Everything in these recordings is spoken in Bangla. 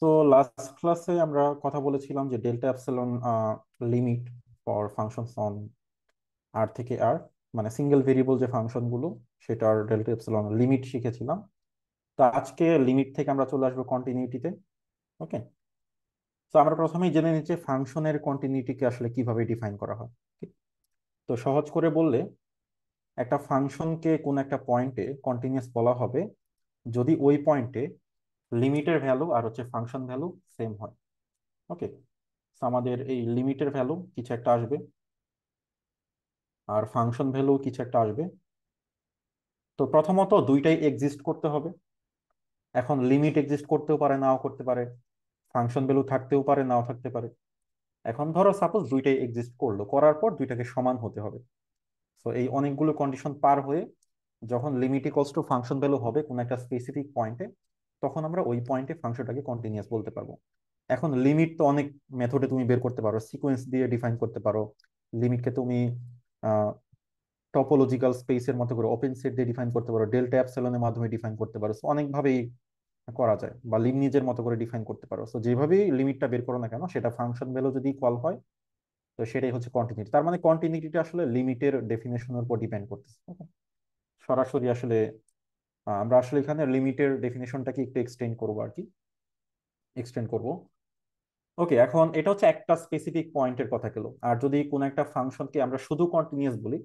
তো লাস্ট ক্লাসে আমরা কথা বলেছিলাম যে delta epsilon limit for functions on R থেকে আর, মানে সিঙ্গেল ভেরিয়েবল যে ফাংশন গুলো সেটার ডেল্টা এপসিলন লিমিট শিখেছিলাম। তো আজকে লিমিট থেকে আমরা চলে আসবো কন্টিনিউটিতে। ওকে, তো আমরা প্রথমেই জেনে নিচ্ছি ফাংশনের কন্টিনিউটিকে আসলে কিভাবে ডিফাইন করা হয়। ঠিক? তো সহজ করে বললে একটা ফাংশনকে কোন একটা পয়েন্টে কন্টিনিউয়াস বলা হবে যদি ওই পয়েন্টে লিমিটের ভ্যালু আর হচ্ছে ফাংশন ভ্যালু সেম হয়। ওকে, আমাদের এই লিমিটের ভ্যালু কিছু একটা আসবে আর ফাংশন ভ্যালু কিছু একটা আসবে। তো প্রথমত দুইটাই এক্সিস্ট করতে হবে। এখন লিমিট এক্সিস্ট করতেও পারে, নাও করতে পারে, ফাংশন ভ্যালু থাকতেও পারে, নাও থাকতে পারে। এখন ধরো সাপোজ দুইটাই এক্সিস্ট করলো, করার পর দুইটাকে সমান হতে হবে। তো এই অনেকগুলো কন্ডিশন পার হয়ে যখন limit equals to function value হবে কোন একটা স্পেসিফিক পয়েন্টে, তখন আমরা ওই পয়েন্টে ফাংশনটাকে কন্টিনিউয়াস বলতে পারবো। এখন লিমিট তো অনেক মেথডে তুমি বের করতে পারো, সিকোয়েন্স দিয়ে ডিফাইন করতে পারো। লিমিটকে তুমি টপোলজিক্যাল স্পেসের মতো করে ওপেন সেট দিয়ে ডিফাইন করতে পারো, ডেল্টা অ্যাপসিলনের মাধ্যমে ডিফাইন করতে পারো। সো অনেকভাবেই করা যায়, বা লিবনিজের মতো করে ডিফাইন করতে পারো। সো যেভাবেই লিমিটটা বের করো না কেন, সেটা ফাংশন ভ্যালু যদি ইকুয়াল হয়, তো সেটাই হচ্ছে কন্টিনিউটি। তার মানে কন্টিনিউটিটা আসলে লিমিটের ডেফিনেশনের উপর ডিপেন্ড করতেছে। Okay? সরাসরি আসলে আমরা আসলে এখানে লিমিটের ডেফিনেশনটাকে একটু এক্সটেন্ড করবো আর কি, এক্সটেন্ড করব। ওকে, এখন এটা হচ্ছে একটা স্পেসিফিক পয়েন্টের কথা গেল। আর যদি কোনো একটা ফাংশনকে আমরা শুধু কন্টিনিউয়াস বলি,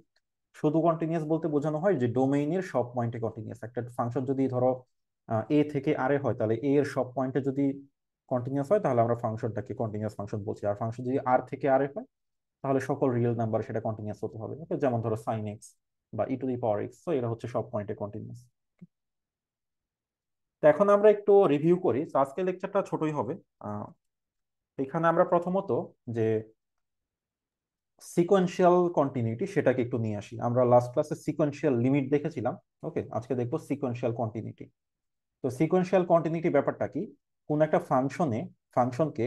শুধু কন্টিনিউয়াস বলতে বোঝানো হয় যে ডোমেইনের সব পয়েন্টে কন্টিনিউয়াস। একটা ফাংশন যদি ধরো এ থেকে আর এ হয়, তাহলে এ এর সব পয়েন্টে যদি কন্টিনিউয়াস হয়, তাহলে আমরা ফাংশনটাকে কন্টিনিউয়াস ফাংশন বলছি। আর ফাংশন যদি আর থেকে আর এ হয়, তাহলে সকল রিয়েল নাম্বার সেটা কন্টিনিউয়াস হতে হবে। ওকে, যেমন ধরো সাইন এক্স বা ই টু দি পাওয়ার এক্স, তো এরা হচ্ছে সব পয়েন্টে কন্টিনিউয়াস। তো এখন আমরা একটু রিভিউ করি। তো আজকের লেকচারটা ছোটই হবে। আহ, এখানে আমরা প্রথমত যে সিকোয়েন্সিয়াল কন্টিনিউটি সেটাকে একটু নিয়ে আসি। আমরা লাস্ট ক্লাসে সিকোয়েন্সিয়াল লিমিট দেখেছিলাম। ওকে, আজকে দেখবো সিকোয়েন্সিয়াল কন্টিনিউটি। তো সিকোয়েন্সিয়াল কন্টিনিউটি ব্যাপারটা কি? কোন একটা ফাংশনকে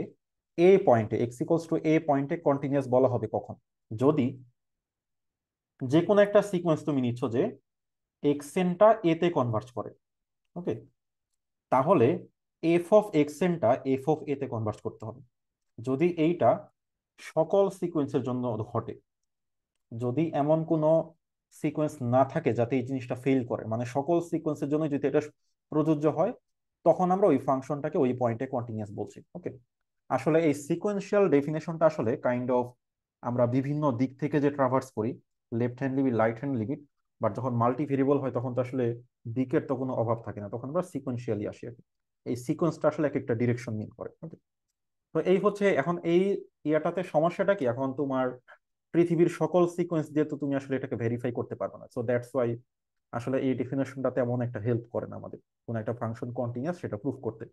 এ পয়েন্টে, এক্স ইকুয়ালস টু এ পয়েন্টে কন্টিনিউয়াস বলা হবে কখন? যদি যে কোনো একটা সিকোয়েন্স তুমি নিচ্ছ যে এক্সেনটা এ তে কনভার্জ করে। ওকে, তাহলে এফ অফ এক্সেনটা এফ অফ এ তে কনভার্জ করতে হবে। যদি এইটা সকল সিকোয়েন্সের জন্য ঘটে, যদি এমন কোনো সিকোয়েন্স না থাকে যাতে এই জিনিসটা ফেল করে, মানে সকল সিকোয়েন্সের জন্য যদি এটা প্রযোজ্য হয়, তখন আমরা ওই ফাংশনটাকে ওই পয়েন্টে কন্টিনিউয়াস বলছি। ওকে, আসলে এই সিকোয়েন্সিয়াল ডেফিনেশনটা আসলে কাইন্ড অফ আমরা বিভিন্ন দিক থেকে যে ট্রাভার্স করি, left hand limit, right hand limit, but যখন মাল্টি ভেরিয়েবল হয় তখন তো আসলে দিকের তো কোনো অভাব থাকে না, তখন আমরা সিকোয়েন্সিয়ালি আসি আর কি। এই সিকোয়েন্সটা আসলে এক একটা ডিরেকশন মিন করে। ওকে, তো এই হচ্ছে এখন এই ইয়াটাতে সমস্যাটা কি, এখন তোমার পৃথিবীর সকল সিকোয়েন্স দিয়ে তো তুমি আসলে এটাকে ভেরিফাই করতে পারবে না। সো দ্যাটস ওয়াই আসলে এই ডেফিনেশনটা তেমন একটা হেল্প করে না আমাদের কোন একটা ফাংশন কন্টিনিউয়াস সেটা প্রুফ করতে।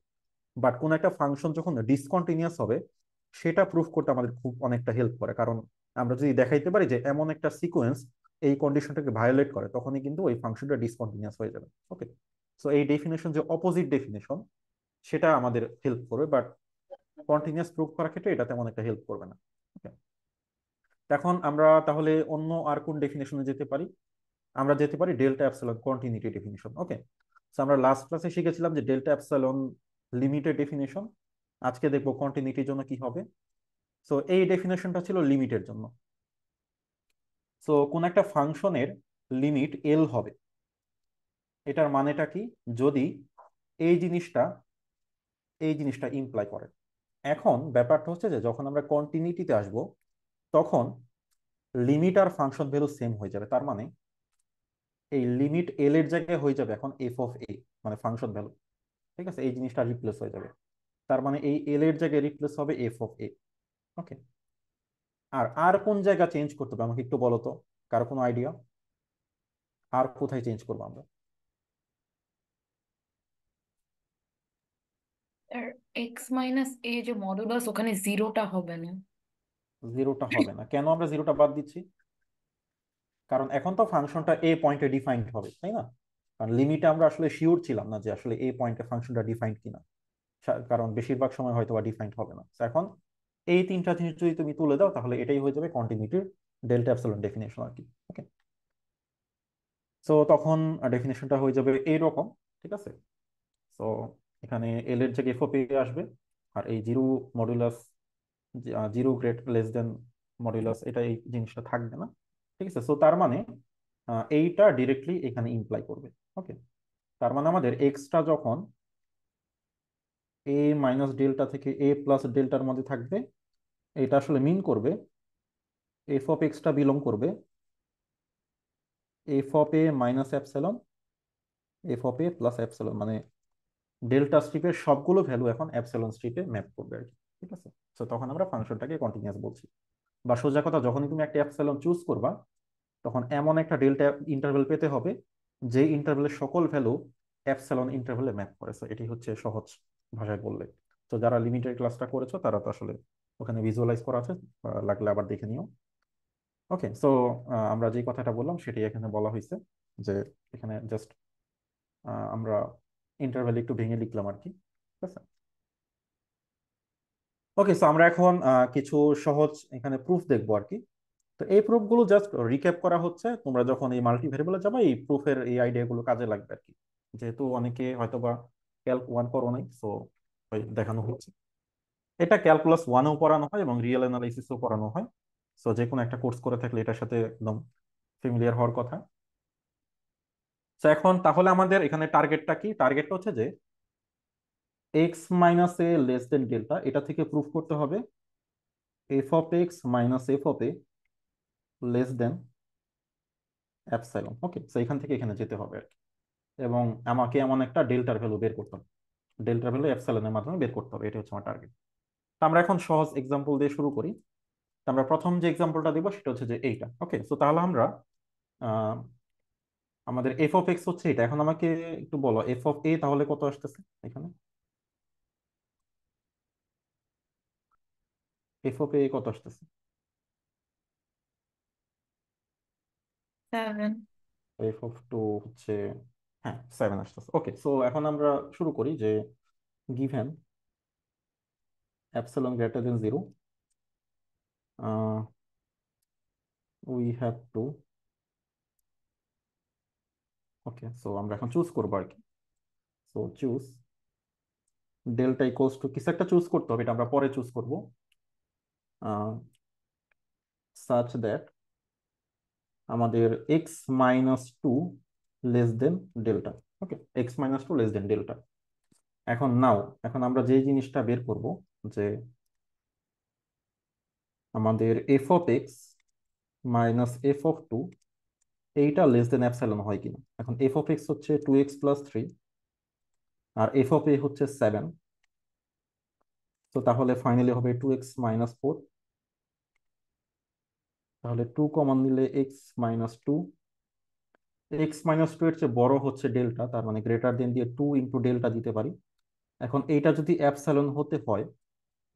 বাট কোন একটা ফাংশন যখন ডিসকন্টিনিউয়াস হবে, সেটা প্রুফ করতে আমাদের খুব অনেকটা হেল্প করে। কারণ আমরা যদি দেখাইতে পারি যে এমন একটা সিকোয়েন্স এই কন্ডিশনটাকে ভায়োলেট করে, তখনই কিন্তু ওই ফাংশনটা ডিসকন্টিনিউয়াস হয়ে যাবে। ওকে, সো এই ডেফিনেশন যে অপোজিট ডেফিনেশন, সেটা আমাদের হেল্প করবে, বাট কন্টিনিউয়াস প্রুফ করার ক্ষেত্রে এটা তেমন একটা হেল্প করবে না। ওকে, এখন আমরা তাহলে অন্য আর কোন ডেফিনেশনে যেতে পারি? আমরা যেতে পারি ডেল্টা অ্যাপসিলন কন্টিনিউটি ডেফিনিশন। ওকে, সো আমরা লাস্ট ক্লাসে শিখেছিলাম যে ডেল্টা অ্যাপসিলন লিমিটেড ডেফিনেশন। আজকে দেখবো কন্টিনিউটির জন্য কি হবে। সো এই ডেফিনেশনটা ছিল লিমিটের জন্য। সো কোন একটা ফাংশনের লিমিট এল হবে, এটার মানেটা কি? যদি এই জিনিসটা এই জিনিসটা ইমপ্লাই করে। এখন ব্যাপারটা হচ্ছে যে যখন আমরা কন্টিনিউটিতে আসব, তখন লিমিট আর ফাংশন ভ্যালু সেম হয়ে যাবে। তার মানে এই লিমিট এল এর জায়গায় হয়ে যাবে এখন এফ অফ এ, মানে ফাংশন ভ্যালু। ঠিক আছে, এই জিনিসটা রিপ্লেস হয়ে যাবে। তার মানে এই এল এর জায়গায় রিপ্লেস হবে এফ অফ এ। ওকে, আর আর কোন জায়গা চেঞ্জ করতে হবে আমাকে একটু বলো তো, কারো কোনো আইডিয়া? আর কোথায় চেঞ্জ করবো আমরা? আর এক্স মাইনাস এ যে মডুলাস, ওখানে জিরোটা হবে না। জিরোটা হবে না কেন? আমরা জিরোটা বাদ দিচ্ছি কারণ এখন তো ফাংশনটা এ পয়েন্টে ডিফাইন্ড হবে, তাই না? কারণ লিমিটে আমরা আসলে শিওর ছিলাম না যে আসলে এ পয়েন্টে ফাংশনটা ডিফাইন্ড কিনা। কারণ বেশিরভাগ সময় হয়তো বা ডিফাইন্ড হবে না। So এখন এই তিনটা জিনিস যদি তুমি তুলে দাও, তাহলে এটাই হয়ে যাবে কন্টিনিউটির ডেল্টা এপসিলন ডেফিনেশন আর কি। ওকে, সো তখন ডেফিনেশনটা হয়ে যাবে এইরকম। ঠিক আছে, সো এখানে এল এর জায়গায় এফ অফ এ আসবে, আর এই zero modulus, zero great less than modulus, এটা এই জিনিসটা থাকবে না। ঠিক আছে, সো তার মানে এইটা ডিরেক্টলি এখানে ইমপ্লাই করবে। ওকে, তার মানে আমাদের এক্সটা যখন এ মাইনাস ডেল্টা থেকে এ প্লাস ডেল্টার মধ্যে থাকবে, এটা আসলে মিন করবে এফ অফ এক্সটা বিলং করবে F of a minus epsilon F of a plus epsilon, মানে ডেল্টা স্ট্রিপের সবগুলো ভ্যালু এখন অ্যাপসেলন স্ট্রিপে ম্যাপ করবে আর কি। ঠিক আছে, তো তখন আমরা ফাংশনটাকে কন্টিনিউয়াস বলছি। বা সোজা কথা, যখনই তুমি একটা অ্যাপসেলন চুজ করবা, তখন এমন একটা ডেল্টা ইন্টারভেল পেতে হবে যে ইন্টারভেলের সকল ভ্যালু অ্যাপসেলন ইন্টারভেলে ম্যাপ করে। So এটি হচ্ছে সহজ ভাষায় বললে। তো যারা লিমিটেড ক্লাসটা করেছো তারা তো আসলে ওখানে ভিজুয়ালাইজ করা আছে, লাগলে আবার দেখে নিও। ওকে, সো আমরা যে কথাটা বললাম সেটাই এখানে বলা হয়েছে, যে এখানে জাস্ট আমরা ইন্টারভেল একটু ভেঙে লিখলাম আর কি। ঠিক আছে, ওকে, সো আমরা এখন কিছু সহজ এখানে প্রুফ দেখবো আর কি। তো এই প্রুফ গুলো জাস্ট রিক্যাপ করা হচ্ছে, তোমরা যখন এই মাল্টি ভেরিয়েবলে যাবে এই প্রুফের এই আইডিয়া গুলো কাজে লাগবে আর কি। যেহেতু অনেকে হয়তোবা ক্যালক ওয়ান করো নাই, সো দেখানো হচ্ছে। এটা ক্যালকুলাস ওয়ানেও পড়ানো হয় এবং রিয়েল অ্যানালাইসিসও পড়ানো হয়। সো যে কোনো একটা কোর্স করে থাকলে এটার সাথে একদম ফ্যামিলিয়ার হওয়ার কথা। তো এখন তাহলে আমাদের এখানে টার্গেটটা কি? টার্গেটটা হচ্ছে যে x minus a less than delta, এটা থেকে প্রুফ করতে হবে f of x minus f of a less than epsilon. Okay, তো এখান থেকে এখানে যেতে হবে আর কি। এবং আমাকে এমন একটা ডেল্টার ভ্যালু বের করতে হবে, ডেল্টার ভ্যালু অ্যাপসাইলনের মাধ্যমে বের করতে হবে, এটা হচ্ছে আমার টার্গেট। তো আমরা এখন সহজ এক্সাম্পল দিয়ে শুরু করি। তো আমরা প্রথম যে এক্সাম্পলটা দিব সেটা হচ্ছে যে এইটা। ওকে, সো তাহলে আমরা আহ, আমাদের এফ অফ এক্স হচ্ছে এটা। এখন আমাকে একটু বলো এফ অফ এ তাহলে কত আসতেছে এখানে? এফ অফ এ কত আসতেছে? 7। এফ অফ টু হচ্ছে, হ্যাঁ, 7 আসতেছে। ওকে, সো এখন আমরা শুরু করি যে given epsilon greater than 0, we have to, okay, so আমরা এখন চুজ করবো আর কি। So choose delta equals two কিছু একটা চুজ করতে হবে, এটা আমরা পরে চুজ করবো, সাচ দ্যাট আমাদের x minus two less than delta. Okay, x minus two less than delta. এখন নাও, এখন আমরা যে জিনিসটা বের করব যে আমাদের f of x minus f of two এইটা লেস দেন অ্যাপসাইলন হয় কিনা। এখন এফ অফ এক্স হচ্ছে 2x প্লাস 3, আর এফ অফ এ হচ্ছে 7। তো তাহলে ফাইনালি হবে 2x মাইনাস 4। তাহলে 2 কমন নিলে x minus two, x minus two এর চেয়ে বড় হচ্ছে ডেল্টা, তার মানে গ্রেটার দেন দিয়ে 2 ইন্টু ডেল্টা দিতে পারি। এখন এইটা যদি অ্যাপসাইলন হতে হয়,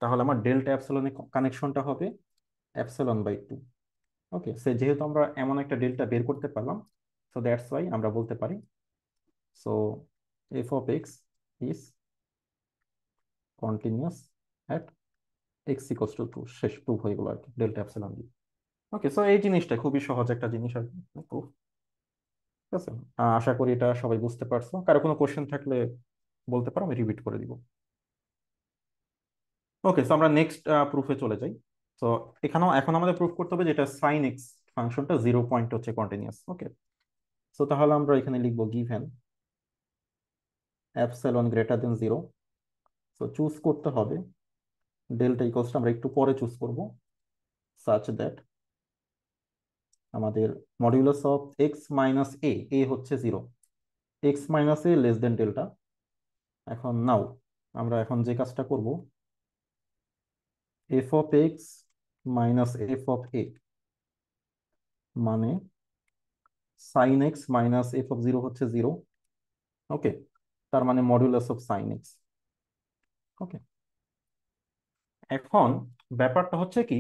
তাহলে আমার ডেল্টা অ্যাপসাইলনের কানেকশনটা হবে অ্যাপসাইলন বাই 2। ওকে, সে যেহেতু আমরা এমন একটা ডেল্টা বের করতে পারলাম, সো দ্যাটস ওয়াই আমরা বলতে পারি so F of x is continuous at x equals two 2। শেষ, প্রুফ হয়ে গেল আর কি ডেল্টা অ্যাপসাইলন দিয়ে। ওকে, সো এই জিনিসটা খুবই সহজ একটা জিনিস আর কি, proof। ঠিক আছে, আশা করি এটা সবাই বুঝতে পারছো। কারো কোনো কোশ্চেন থাকলে বলতে পারো, আমি রিপিট করে দিব। ওকে, সো আমরা নেক্সট প্রুফে চলে যাই। তো এখানেও এখন আমাদের প্রুফ করতে হবে যেটা সাইন এক্স ফাংশনটা 0 পয়েন্ট হচ্ছে কন্টিনিউয়াস। ওকে, সো তাহলে আমরা এখানে লিখবো given epsilon greater than 0। So choose করতে হবে ডেল্টা ইকুয়ালস, আমরা একটু পরে চুজ করব, সাচ দ্যাট আমাদের modulus of x minus a, a হচ্ছে 0, x minus a less than delta. এখন নাও আমরা এখন যে কাজটা করব, f of x minus f of a মানে sine x minus f of 0 হচ্ছে 0। ওকে, তার মানে modulus of sine x. Okay, এখন ব্যাপারটা হচ্ছে কি,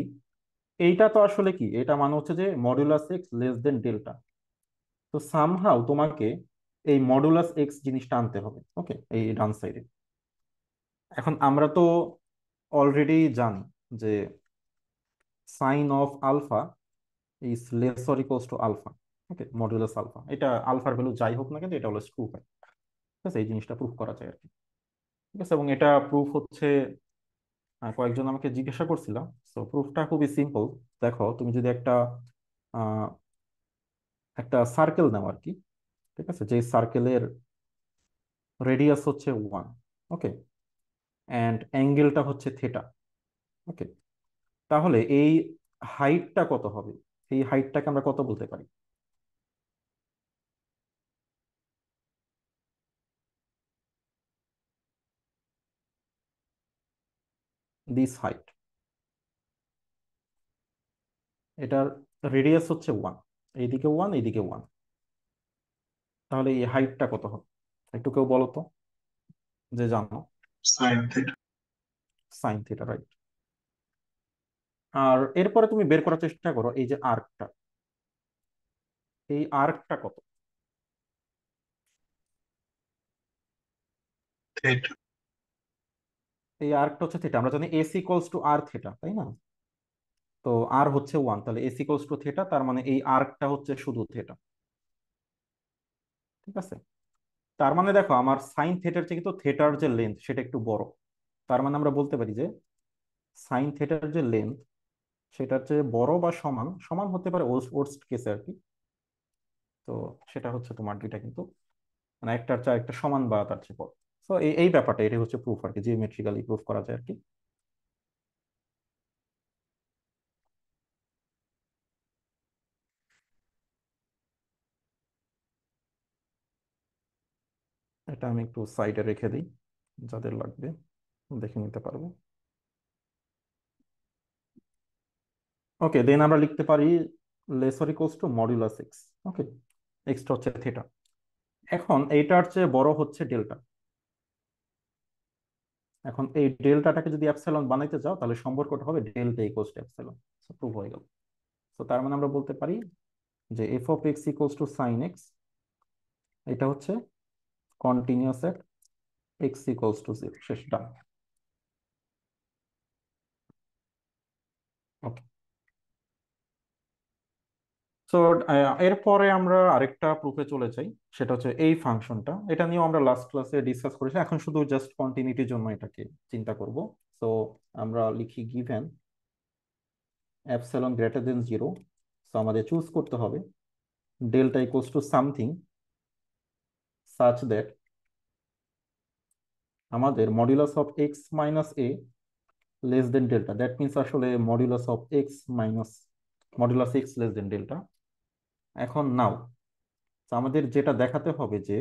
এইটা তো আসলে কি, এটা মানে হচ্ছে যে modulus x less than delta. তো সামহাউ তোমাকে এই মডুলাস এক্স জিনিসটা আনতে হবে। ওকে, এই ডান সাইডে। এখন আমরা তো অলরেডি জানি যে sine of alpha is less or equals to alpha. Okay, modulus alpha, এটা আলফার ভ্যালু যাই হোক না কিন্তু এটা হলো ট্রু হয়। ঠিক আছে, এই জিনিসটা প্রুফ করা যায় আর কি। ঠিক আছে, এবং এটা প্রুফ হচ্ছে কয়েকজন আমাকে জিজ্ঞাসা করছিল। তো প্রুফটা খুবই সিম্পল। দেখো, তুমি যদি আহ, একটা সার্কেল নাও আর কি, ঠিক আছে, যে সার্কেলের রেডিয়াস হচ্ছে 1, ওকে, অ্যান্ড অ্যাঙ্গেলটা হচ্ছে থিটা, ওকে, তাহলে এই হাইটটা কত হবে? এই হাইটটাকে আমরা কত বলতে পারি? দিস হাইট, এটার রেডিয়াস হচ্ছে 1, এইদিকে 1, এইদিকে 1, তাহলে এই হাইটটা কত হবে? একটু কেউ বলো তো, যে জানো। Sine theta. Sine theta, right. আর এরপরে তুমি বের করার চেষ্টা করো এই যে আর্কটা, এই আর্কটা কত? থিটা। এই আর্কটা হচ্ছে থিটা, আমরা জানি s equals to r theta, তাই না? তো আর হচ্ছে 1, তাহলে এস ইকুয়ালস টু থিটা, তার মানে এই আর্কটা হচ্ছে শুধু থিটা। ঠিক আছে, তার মানে দেখো আমার সাইন থিটার চেয়ে কিন্তু থিটার যে লেন্থ সেটা একটু বড়। তার মানে আমরা বলতে পারি যে সাইন থিটার যে লেন্থ সেটার চেয়ে বড় বা সমান, সমান হতে পারে ওর্স্ট কেসে আর কি। তো সেটা হচ্ছে তোমার দুইটা কিন্তু মানে একটার চেয়ে একটা সমান বা তার চেয়ে বড়। তো এই এই ব্যাপারটা, এটাই হচ্ছে প্রুফ আর কি, জিওমেট্রিক্যালি প্রুফ করা যায় আর কি। এটা আমি একটু সাইডে রেখে দিই, যাদের লাগবে দেখে নিতে পারবো। ওকে, দেন আমরা লিখতে পারি lesser equals to modulus x. Okay, এক্সটা হচ্ছে থিটা। এখন এইটার চেয়ে বড় হচ্ছে ডেল্টা। এখন এই ডেল্টাটাকে যদি অ্যাপসিলন বানাইতে চাও তাহলে সম্পর্কটা হবে delta equals to epsilon. Prove হয়ে গেল। তো তার মানে আমরা বলতে পারি যে f of x equals to sine x, এটা হচ্ছে continuous at x equals to 0। শেষ, ডান। ওকে, সো এরপরে আমরা আরেকটা প্রুফে চলে যাই। সেটা হচ্ছে এই ফাংশনটা, এটা নিয়েও আমরা লাস্ট ক্লাসে ডিসকাস করেছি, এখন শুধু জাস্ট কন্টিনিউটির জন্য এটাকে চিন্তা করব। তো আমরা লিখি গিভেন অ্যাপসিলন গ্রেটার দেন 0, তো আমাদের চুজ করতে হবে delta equals to something such that আমাদের modulus of x minus a less than delta. That means আসলে modulus of x minus modulus x less than delta. এখন নাও আমাদের যেটা দেখাতে হবে যে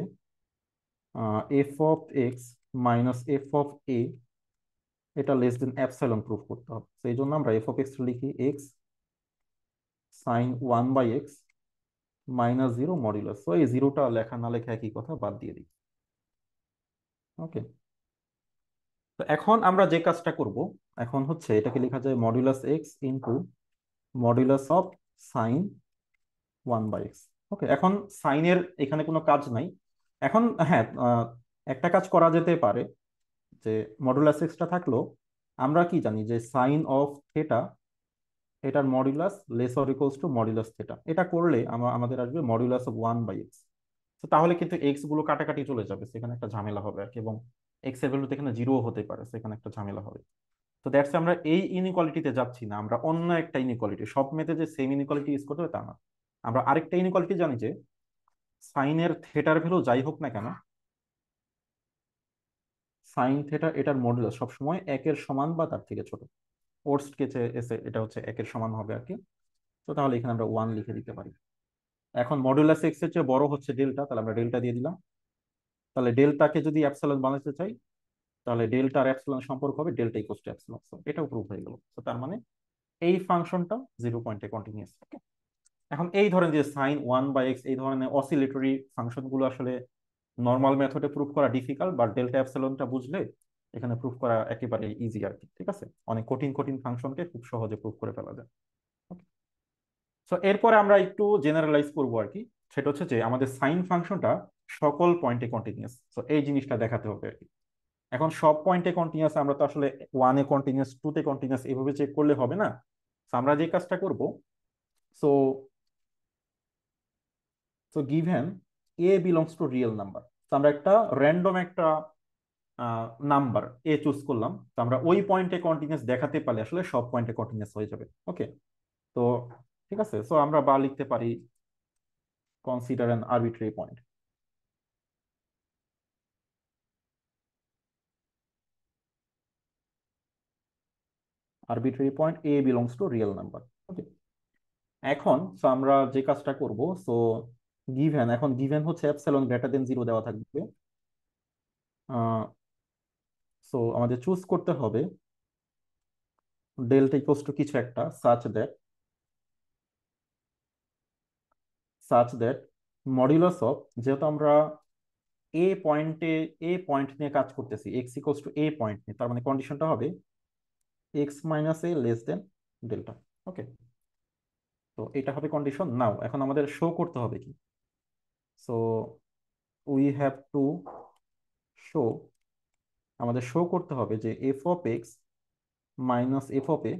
f of x minus f of a এটা লেস দেন অ্যাপসাইলন প্রুফ করতে হবে। তো এই জন্য আমরা এফ অফ এক্স লিখি x sine 1/x minus 0 modulus. তো এই জিরোটা লেখা না লেখা একই কথা, বাদ দিয়ে দিই। ওকে, তো এখন আমরা যে কাজটা করব, এখন হচ্ছে এটাকে লেখা যায় modulus x into modulus of sign 1/x। ওকে, এখন সাইনের এখানে কোনো কাজ নাই। এখন হ্যাঁ, একটা কাজ করা যেতে পারে যে মডুলাস এক্সটা থাকলো, আমরা কি জানি যে সাইন অফ থেটা এটার modulus less or equals to modulus theta. এটা করলে আমাদের আসবে মডুলাস অফ 1/x। তো তাহলে কিন্তু এক্স গুলো কাটাকাটি চলে যাবে, সেখানে একটা ঝামেলা হবে আর কি, এবং এক্স এর ভ্যালু এখানে জিরো হতে পারে, সেখানে একটা ঝামেলা হবে। তো দ্যাটস আমরা এই ইনইকুয়ালিটিতে যাচ্ছি না, আমরা অন্য একটা ইনইকুয়ালিটি, সব মেথে যে সেম ইনইকুয়ালিটি ইউজ করতে হবে তা না। আমরা আরেকটা ইনইকুয়ালিটি জানি যে সাইনের থেটার ভ্যালু যাই হোক না কেন, সাইন থেটা এটার মডুলাস সবসময় একের সমান বা তার থেকে ছোট। ওর্স্ট কেসে এসে এটা হচ্ছে একের সমান হবে আর কি। তো তাহলে এখানে আমরা 1 লিখে দিতে পারি। এখন মডুলাস এক্স এর চেয়ে বড় হচ্ছে ডেল্টা, তাহলে আমরা ডেল্টা দিয়ে দিলাম। তাহলে ডেল্টাকে যদি অ্যাপসিলন বানাতে চাই তাহলে ডেল্টা আর অ্যাপসিলন সম্পর্ক হবে ডেল্টা ইকুয়ালস টু অ্যাপসিলন। এটাও প্রুভ হয়ে গেল। তো তার মানে এই ফাংশনটা 0 পয়েন্টে কন্টিনিউয়াস। ওকে, এখন এই ধরেন যে সাইন 1/x, এই ধরনের অসিলেটরি ফাংশন গুলো আসলে নর্মাল মেথডে প্রুফ করা ডিফিকাল্ট, বাট ডেল্টা অ্যাপসিলনটা বুঝলে এখানে প্রুফ করা একেবারে ইজি আর কি। ঠিক আছে, অনেক কঠিন কঠিন ফাংশনকে খুব সহজে প্রুফ করে ফেলা যায়। সো এরপরে আমরা একটু জেনারেলাইজ করবো আর কি। সেটা হচ্ছে যে আমাদের সাইন ফাংশনটা সকল পয়েন্টে কন্টিনিউয়াস, তো এই জিনিসটা দেখাতে হবে আর কি। এখন সব পয়েন্টে কন্টিনিউয়াস আমরা তো আসলে 1-এ কন্টিনিউয়াস, 2-তে কন্টিনিউয়াস এভাবে চেক করলে হবে না। So আমরা যে কাজটা করব, so so given a belongs to real number, আমরা একটা র্যান্ডম একটা নাম্বার এ চুজ করলাম, তো আমরা ওই পয়েন্টে কন্টিনিউয়াস দেখাতে পারলে আসলে সব পয়েন্টে কন্টিনিউয়াস হয়ে যাবে। ওকে, তো ঠিক আছে, সো আমরা বা লিখতে পারি consider an arbitrary point. Arbitrary point a belongs to real number. Okay, এখন সো আমরা যে কাজটা করব, সো গিভেন, এখন গিভেন হচ্ছে এপসিলন গ্রেটার দেন 0 দেওয়া থাকবে। সো আমাদের চুজ করতে হবে ডেল্টা ইকুয়ালস টু কিছু একটা, সাচ দ্যাট মডিউলাস অফ, যেহেতু আমরা এ পয়েন্টে এ পয়েন্ট নিয়ে কাজ করতেছি, এক্স ইকুয়ালস টু এ পয়েন্ট নিয়ে, তার মানে কন্ডিশনটা হবে x minus a less than delta. ওকে, তো এটা হবে কন্ডিশন। নাও এখন আমাদের শো করতে হবে কি, so we have to show, আমাদের শো করতে হবে যে f of x minus f of a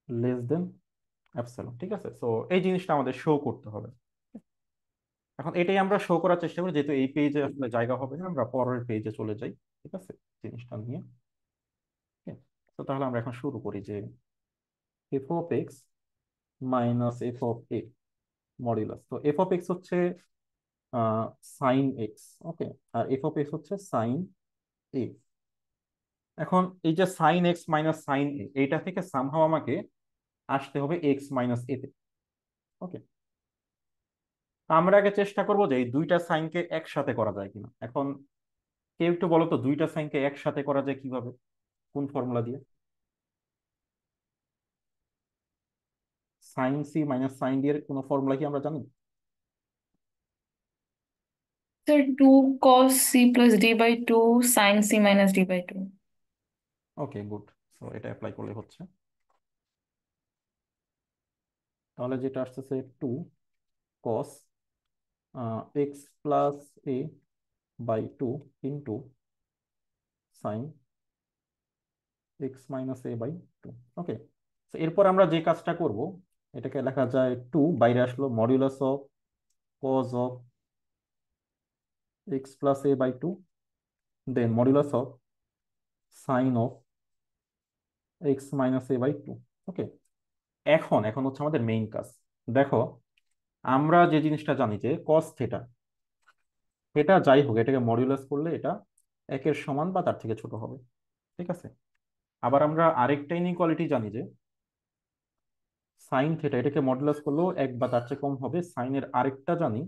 less than epsilon. ঠিক আছে, সো এই জিনিসটা আমাদের শো করতে হবে। এখন এটাই আমরা শো করার চেষ্টা করি, যেহেতু এই পেজে আসলে জায়গা হবে না, আমরা পরের পেজে চলে যাই। ঠিক আছে, জিনিসটা নিয়ে। তো তাহলে আমরা এখন শুরু করি যে f of x minus f of a modulus. তো এফ অফ এক্স হচ্ছে সাইন এক্স। ওকে, আর এফ অফ এক্স হচ্ছে সাইন এ। এখন এই যে sine x minus sine a, এইটা থেকে সামহাও আমাকে আসতে হবে এক্স মাইনাস এ তে। ওকে, আমরা আগে চেষ্টা করবো যে এই দুইটা সাইনকে একসাথে করা যায় কিনা। এখন কেউ একটু বলো তো, দুইটা সাইনকে একসাথে করা যায় কিভাবে, কোন ফর্মুলা দিয়ে? Sine c minus sine d এর কোনো ফর্মুলা কি আমরা জানি? Sir 2 cos c + d/2 sin c - d/2। Okay, good. So এটা অ্যাপ্লাই করলে হচ্ছে, তাহলে যেটা আসতেছে 2 cos x plus a by 2 into sine x minus a by 2। Okay, তো এরপর আমরা যে কাজটা করব, এটাকে লেখা যায় 2 বাইরে আসলো, modulus of cos of x plus a by 2, then modulus of sine of x minus a by 2। Okay, এখন এখন হচ্ছে আমাদের মেইন কাজ। দেখো, আমরা যে জিনিসটা জানি যে কস থেটা, এটা যাই হোক এটাকে মডিউলাস করলে এটা একের সমান বা তার থেকে ছোট হবে। ঠিক আছে, আবার আমরা আরেকটা ইনইকুয়ালিটি জানি যে সাইন থেটা, এটাকে মডুলাস করলেও এক বা তার চেয়ে কম হবে। সাইনের আরেকটা জানি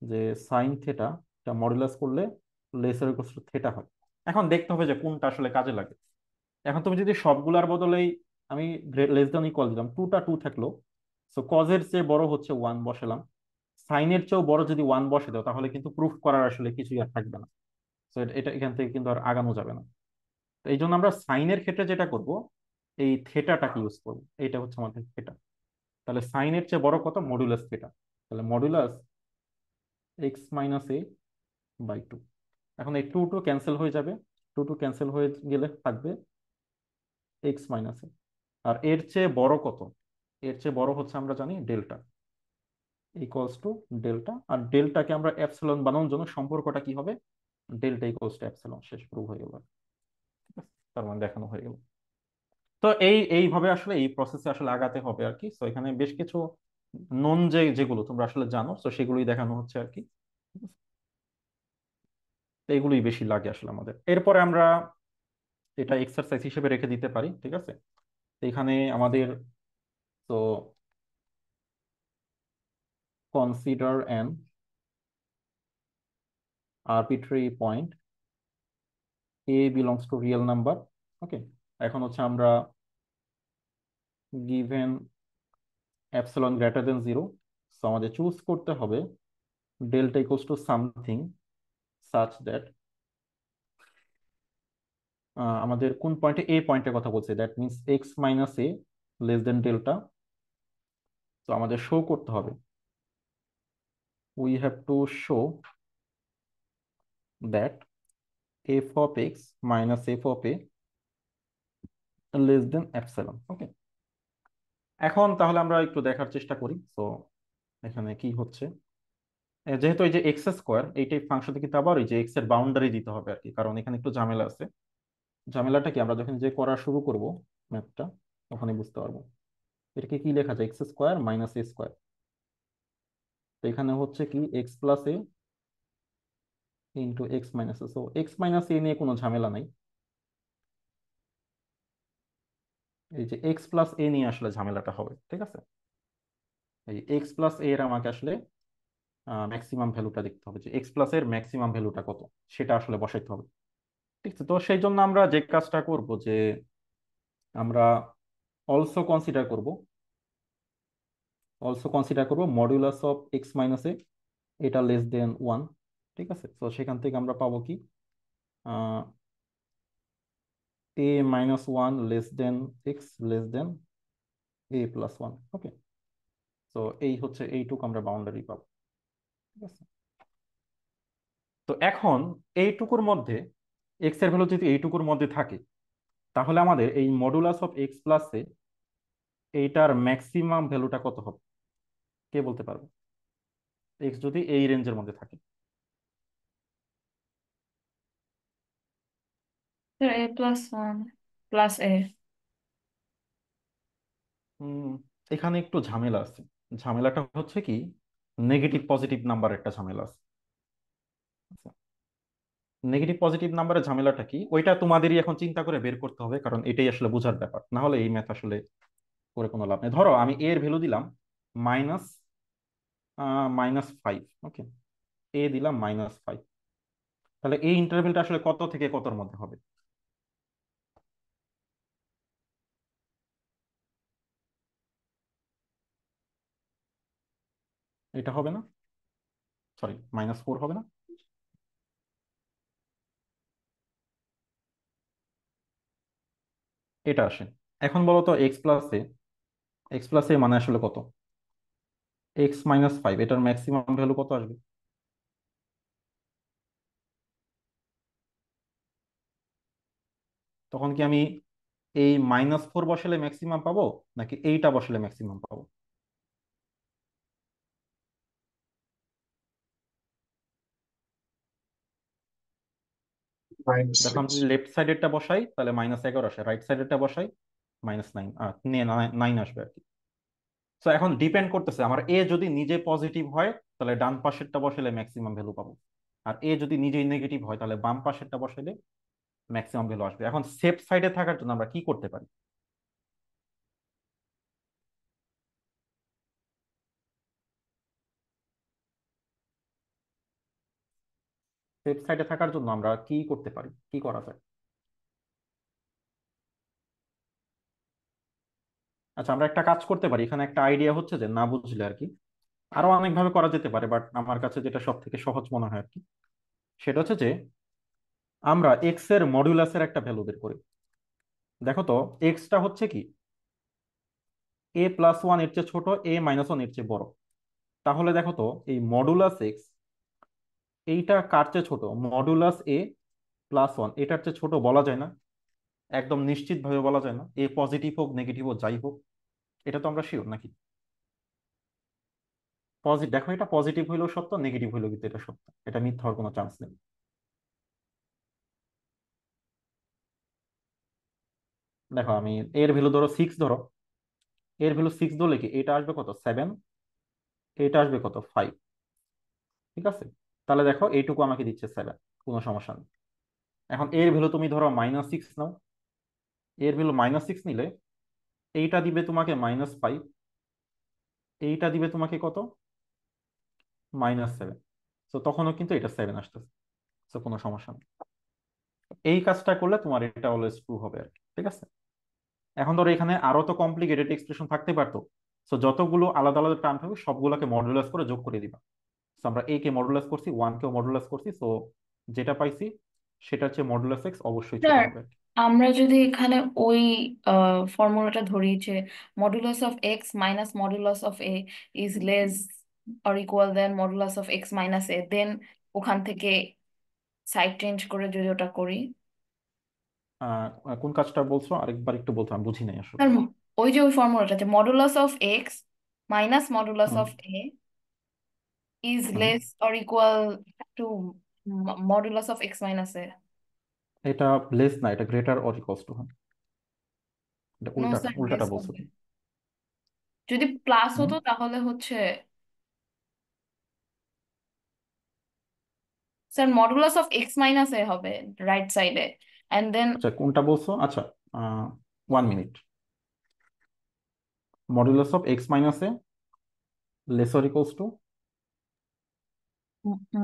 যে সাইন থেটা, এটা মডুলাস করলে লেসার ইকুয়ালস টু থেটা হয়। এখন দেখতে হবে যে কোনটা আসলে কাজে লাগে। এখন তুমি যদি সবগুলার বদলেই, আমি লেস দ্যান ইকুয়াল দিলাম, টুটা টু থাকলো, সো কজের চেয়ে বড় হচ্ছে ওয়ান বসালাম, সাইনের চেয়েও বড় যদি ওয়ান বসে দাও, তাহলে কিন্তু প্রুফ করার আসলে কিছুই আর থাকবে না। তো এটা এখান থেকে কিন্তু আর আগানো যাবে না। তো এই জন্য আমরা সাইনের ক্ষেত্রে যেটা করব, এই থেটাটাকে ইউজ করবো, এইটা হচ্ছে আমাদের থেটা। তাহলে সাইনের চেয়ে বড় কত, মডুলাস থেটা। তাহলে modulus x minus a by 2। এখন এই টু টু ক্যান্সেল হয়ে যাবে, টু টু ক্যান্সেল হয়ে গেলে থাকবে এক্স মাইনাস এ। আর এর চেয়ে বড় কত, এর চেয়ে বড় হচ্ছে আমরা জানি ডেল্টা ইকুয়ালস টু ডেল্টা। আর ডেল্টাকে আমরা অ্যাপসিলন বানানোর জন্য সম্পর্কটা কি হবে, ডেল্টা ইকুয়ালস টু অ্যাপসিলন। শেষ, প্রুভ হয়ে গেল। ঠিক আছে, তার মানে দেখানো হয়ে গেল। তো এইভাবে আসলে এই প্রসেসে আসলে আগাতে হবে আর কি। তো এখানে বেশ কিছু নন যেগুলো তোমরা আসলে জানো, তো সেগুলোই দেখানো হচ্ছে আর কি। ঠিক আছে? তো এগুলোই বেশি লাগে আসলে আমাদের। এরপরে আমরা এটা এক্সারসাইজ হিসেবে রেখে দিতে পারি। ঠিক আছে, তো এখানে আমাদের, তো consider an arbitrary point a belongs to real number. Okay, এখন হচ্ছে আমরা given epsilon greater than 0, so আমাদের চুজ করতে হবে delta equals to something such that, আমাদের কোন পয়েন্টে, এ পয়েন্টের কথা বলছে, that means x minus a less than delta. তো আমাদের শো করতে হবে, we have to show that f of x minus f of a less than epsilon. Okay, এখন তাহলে আমরা একটু দেখার চেষ্টা করি তো এখানে কি হচ্ছে। যেহেতু এই যে এক্স স্কোয়ার এইটাই ফাংশনটা, কিন্তু আবার ওই যে এক্স এর বাউন্ডারি দিতে হবে আর কি, কারণ এখানে একটু ঝামেলা আছে। ঝামেলাটা কি, আমরা যখন যে করা শুরু করব ম্যাথটা, ওখানে বুঝতে পারবো। এটাকে কি লেখা যায়, এক্স স্কোয়ার মাইনাস এ স্কোয়ার। তো এখানে হচ্ছে কি এক্স প্লাস এ ইন্টু এক্স মাইনাস এ, সো এক্স মাইনাস এ নিয়ে কোনো ঝামেলা নাই। এই যে এক্স প্লাস এ নিয়ে আসলে ঝামেলাটা হবে, ঠিক আছে। এই এক্স প্লাস এ এর আমাকে আসলে ম্যাক্সিমাম ভ্যালুটা দেখতে হবে, যে এক্স প্লাস এর ম্যাক্সিমাম ভ্যালুটা কত, সেটা আসলে বসাইতে হবে। ঠিক আছে, তো সেই জন্য আমরা যে কাজটা করব, যে আমরা অলসো কনসিডার করব, মডুলাস অফ এক্স মাইনাস এ, এটা লেস দেন ওয়ান। ঠিক আছে, তো সেখান থেকে আমরা পাবো কি, a minus one less than x less than a plus one. Okay, তো এই হচ্ছে এইটুকু আমরা বাউন্ডারি পাবো। ঠিক আছে, তো এখন এইটুকুর মধ্যে এক্স এর ভ্যালু যদি এইটুকুর মধ্যে থাকে, তাহলে আমাদের এই মডুলাস অফ এক্স প্লাস এ এইটার ম্যাক্সিমাম ভ্যালুটা কত হবে, কে বলতে পারবে? এক্স যদি এই রেঞ্জের মধ্যে থাকে। A প্লাস ওয়ান প্লাস এ। উম, এখানে একটু ঝামেলা আছে। ঝামেলাটা হচ্ছে কি, নেগেটিভ পজিটিভ নাম্বার একটা ঝামেলা আছে। নেগেটিভ পজিটিভ নাম্বারের ঝামেলাটা কি, ওইটা তোমাদেরই এখন চিন্তা করে বের করতে হবে, কারণ এটাই আসলে বোঝার ব্যাপার, না হলে এই ম্যাথ আসলে করে কোনো লাভ নেই। ধরো আমি এর ভ্যালু দিলাম মাইনাস -5। ওকে, এ দিলাম -5, তাহলে এই ইন্টারভেলটা আসলে কত থেকে কতর মধ্যে হবে? এটা হবে না, সরি -4 হবে না, এটা আসে। এখন বলো তো এক্স প্লাস এ মানে আসলে কত? x-5, এটার ম্যাক্সিমাম ভ্যালু কত আসবে? তখন কি আমি এই -4 বসালে ম্যাক্সিমাম পাবো, নাকি এইটা বসালে ম্যাক্সিমাম পাবো? মাইনাস দেখো আমি সিক্স যদি লেফট সাইডেরটা বসাই তাহলে -11 আসে, রাইট সাইডেরটা বসাই -9, 9 আসবে আর কি। তো এখন ডিপেন্ড করতেছে, আমার এ যদি নিজে পজিটিভ হয় তাহলে ডান পাশেরটা বসালে ম্যাক্সিমাম ভ্যালু পাবো, আর এ যদি নিজেই নেগেটিভ হয় তাহলে বাম পাশেরটা বসালে ম্যাক্সিমাম ভ্যালু আসবে। এখন সেফ সাইডে থাকার জন্য আমরা কি করতে পারি? সেফ সাইডে থাকার জন্য আমরা কি করতে পারি, কি করা যায়? আচ্ছা, আমরা একটা কাজ করতে পারি, এখানে একটা আইডিয়া হচ্ছে যে না বুঝলে আর কি, আরো অনেকভাবে করা যেতে পারে, বাট আমার কাছে যেটা সব থেকে সহজ মনে হয় আর কি, সেটা হচ্ছে যে আমরা এক্স এর মডুলাসের একটা ভ্যালু বের করি। দেখো তো, এক্সটা হচ্ছে কি, এ প্লাস ওয়ান এর চেয়ে ছোট, এ মাইনাস ওয়ান এর চেয়ে বড়। তাহলে দেখো তো, এই মডুলাস এক্স এইটা কার চেয়ে ছোট? মডুলাস এ প্লাস ওয়ান এটার চেয়ে ছোট বলা যায় না, একদম নিশ্চিত ভাবে বলা যায় না, এ পজিটিভ হোক নেগেটিভ হোক যাই হোক। এটা তো আমরা শিওর নাকি? পজিটিভ, দেখো এটা পজিটিভ হইলেও সত্য, নেগেটিভ হইলেও কিন্তু এটা সত্য, এটা মিথ্যা হওয়ার কোনো চান্স নেই। দেখো আমি এর ভ্যালু ধরো 6 ধরো, এর ভ্যালু 6 ধরলে কি এটা আসবে কত, 7, এটা আসবে কত, 5। ঠিক আছে, তাহলে দেখো এইটুকু আমাকে দিচ্ছে 7, কোনো সমস্যা নেই। এখন এর ভ্যালু তুমি ধরো -6 নাও, এর ভ্যালু -6 নিলে এইটা দিবে তোমাকে -5, এইটা দিবে তোমাকে কত, -7। তো তখনও কিন্তু এটা 7 আসতেছে, তো কোনো সমস্যা নেই। এই কাজটা করলে তোমার এটা অলওয়েজ ট্রু হবে আর কি। ঠিক আছে, এখন ধরো এখানে আরো তো কমপ্লিকেটেড এক্সপ্রেশন থাকতে পারতো, তো যতগুলো আলাদা আলাদা টার্ম থাকবে সবগুলোকে মডুলাস করে যোগ করে দিবা। So আমরা এ কে মডুলাস করছি, ওয়ান কেও মডুলাস করছি, তো যেটা পাইছি সেটা হচ্ছে মডুলাস এক্স অবশ্যই ছোট স্যার, হবে আর কি। আমরা যদি এখানে ওই ফর্মুলাটা ধরি যে modulus of x minus modulus of a is less or equal than modulus of x minus a, then ওখান থেকে সাইড চেঞ্জ করে যদি ওটা করি। কোন কাজটা বলছো আরেকবার একটু বলতো, আমি বুঝি নাই আসলে। স্যার, ওই যে ওই ফর্মুলাটা যে modulus of x minus modulus hmm. Of A is hmm, less or equal to modulus of x minus a. এটা লেস না, এটা গ্রেটার অর ইকুয়ালস টু হয়। এটা নো উল্টাটা স্যার, উল্টাটা লেস বলছো হবে। তুমি। যদি প্লাস হুম, হতো তাহলে হচ্ছে sir modulus of x minus a হবে রাইট সাইডে, এন্ড দেন আচ্ছা কোনটা বলছো? আচ্ছা, 1 minute. Modulus of x minus a less or equals to.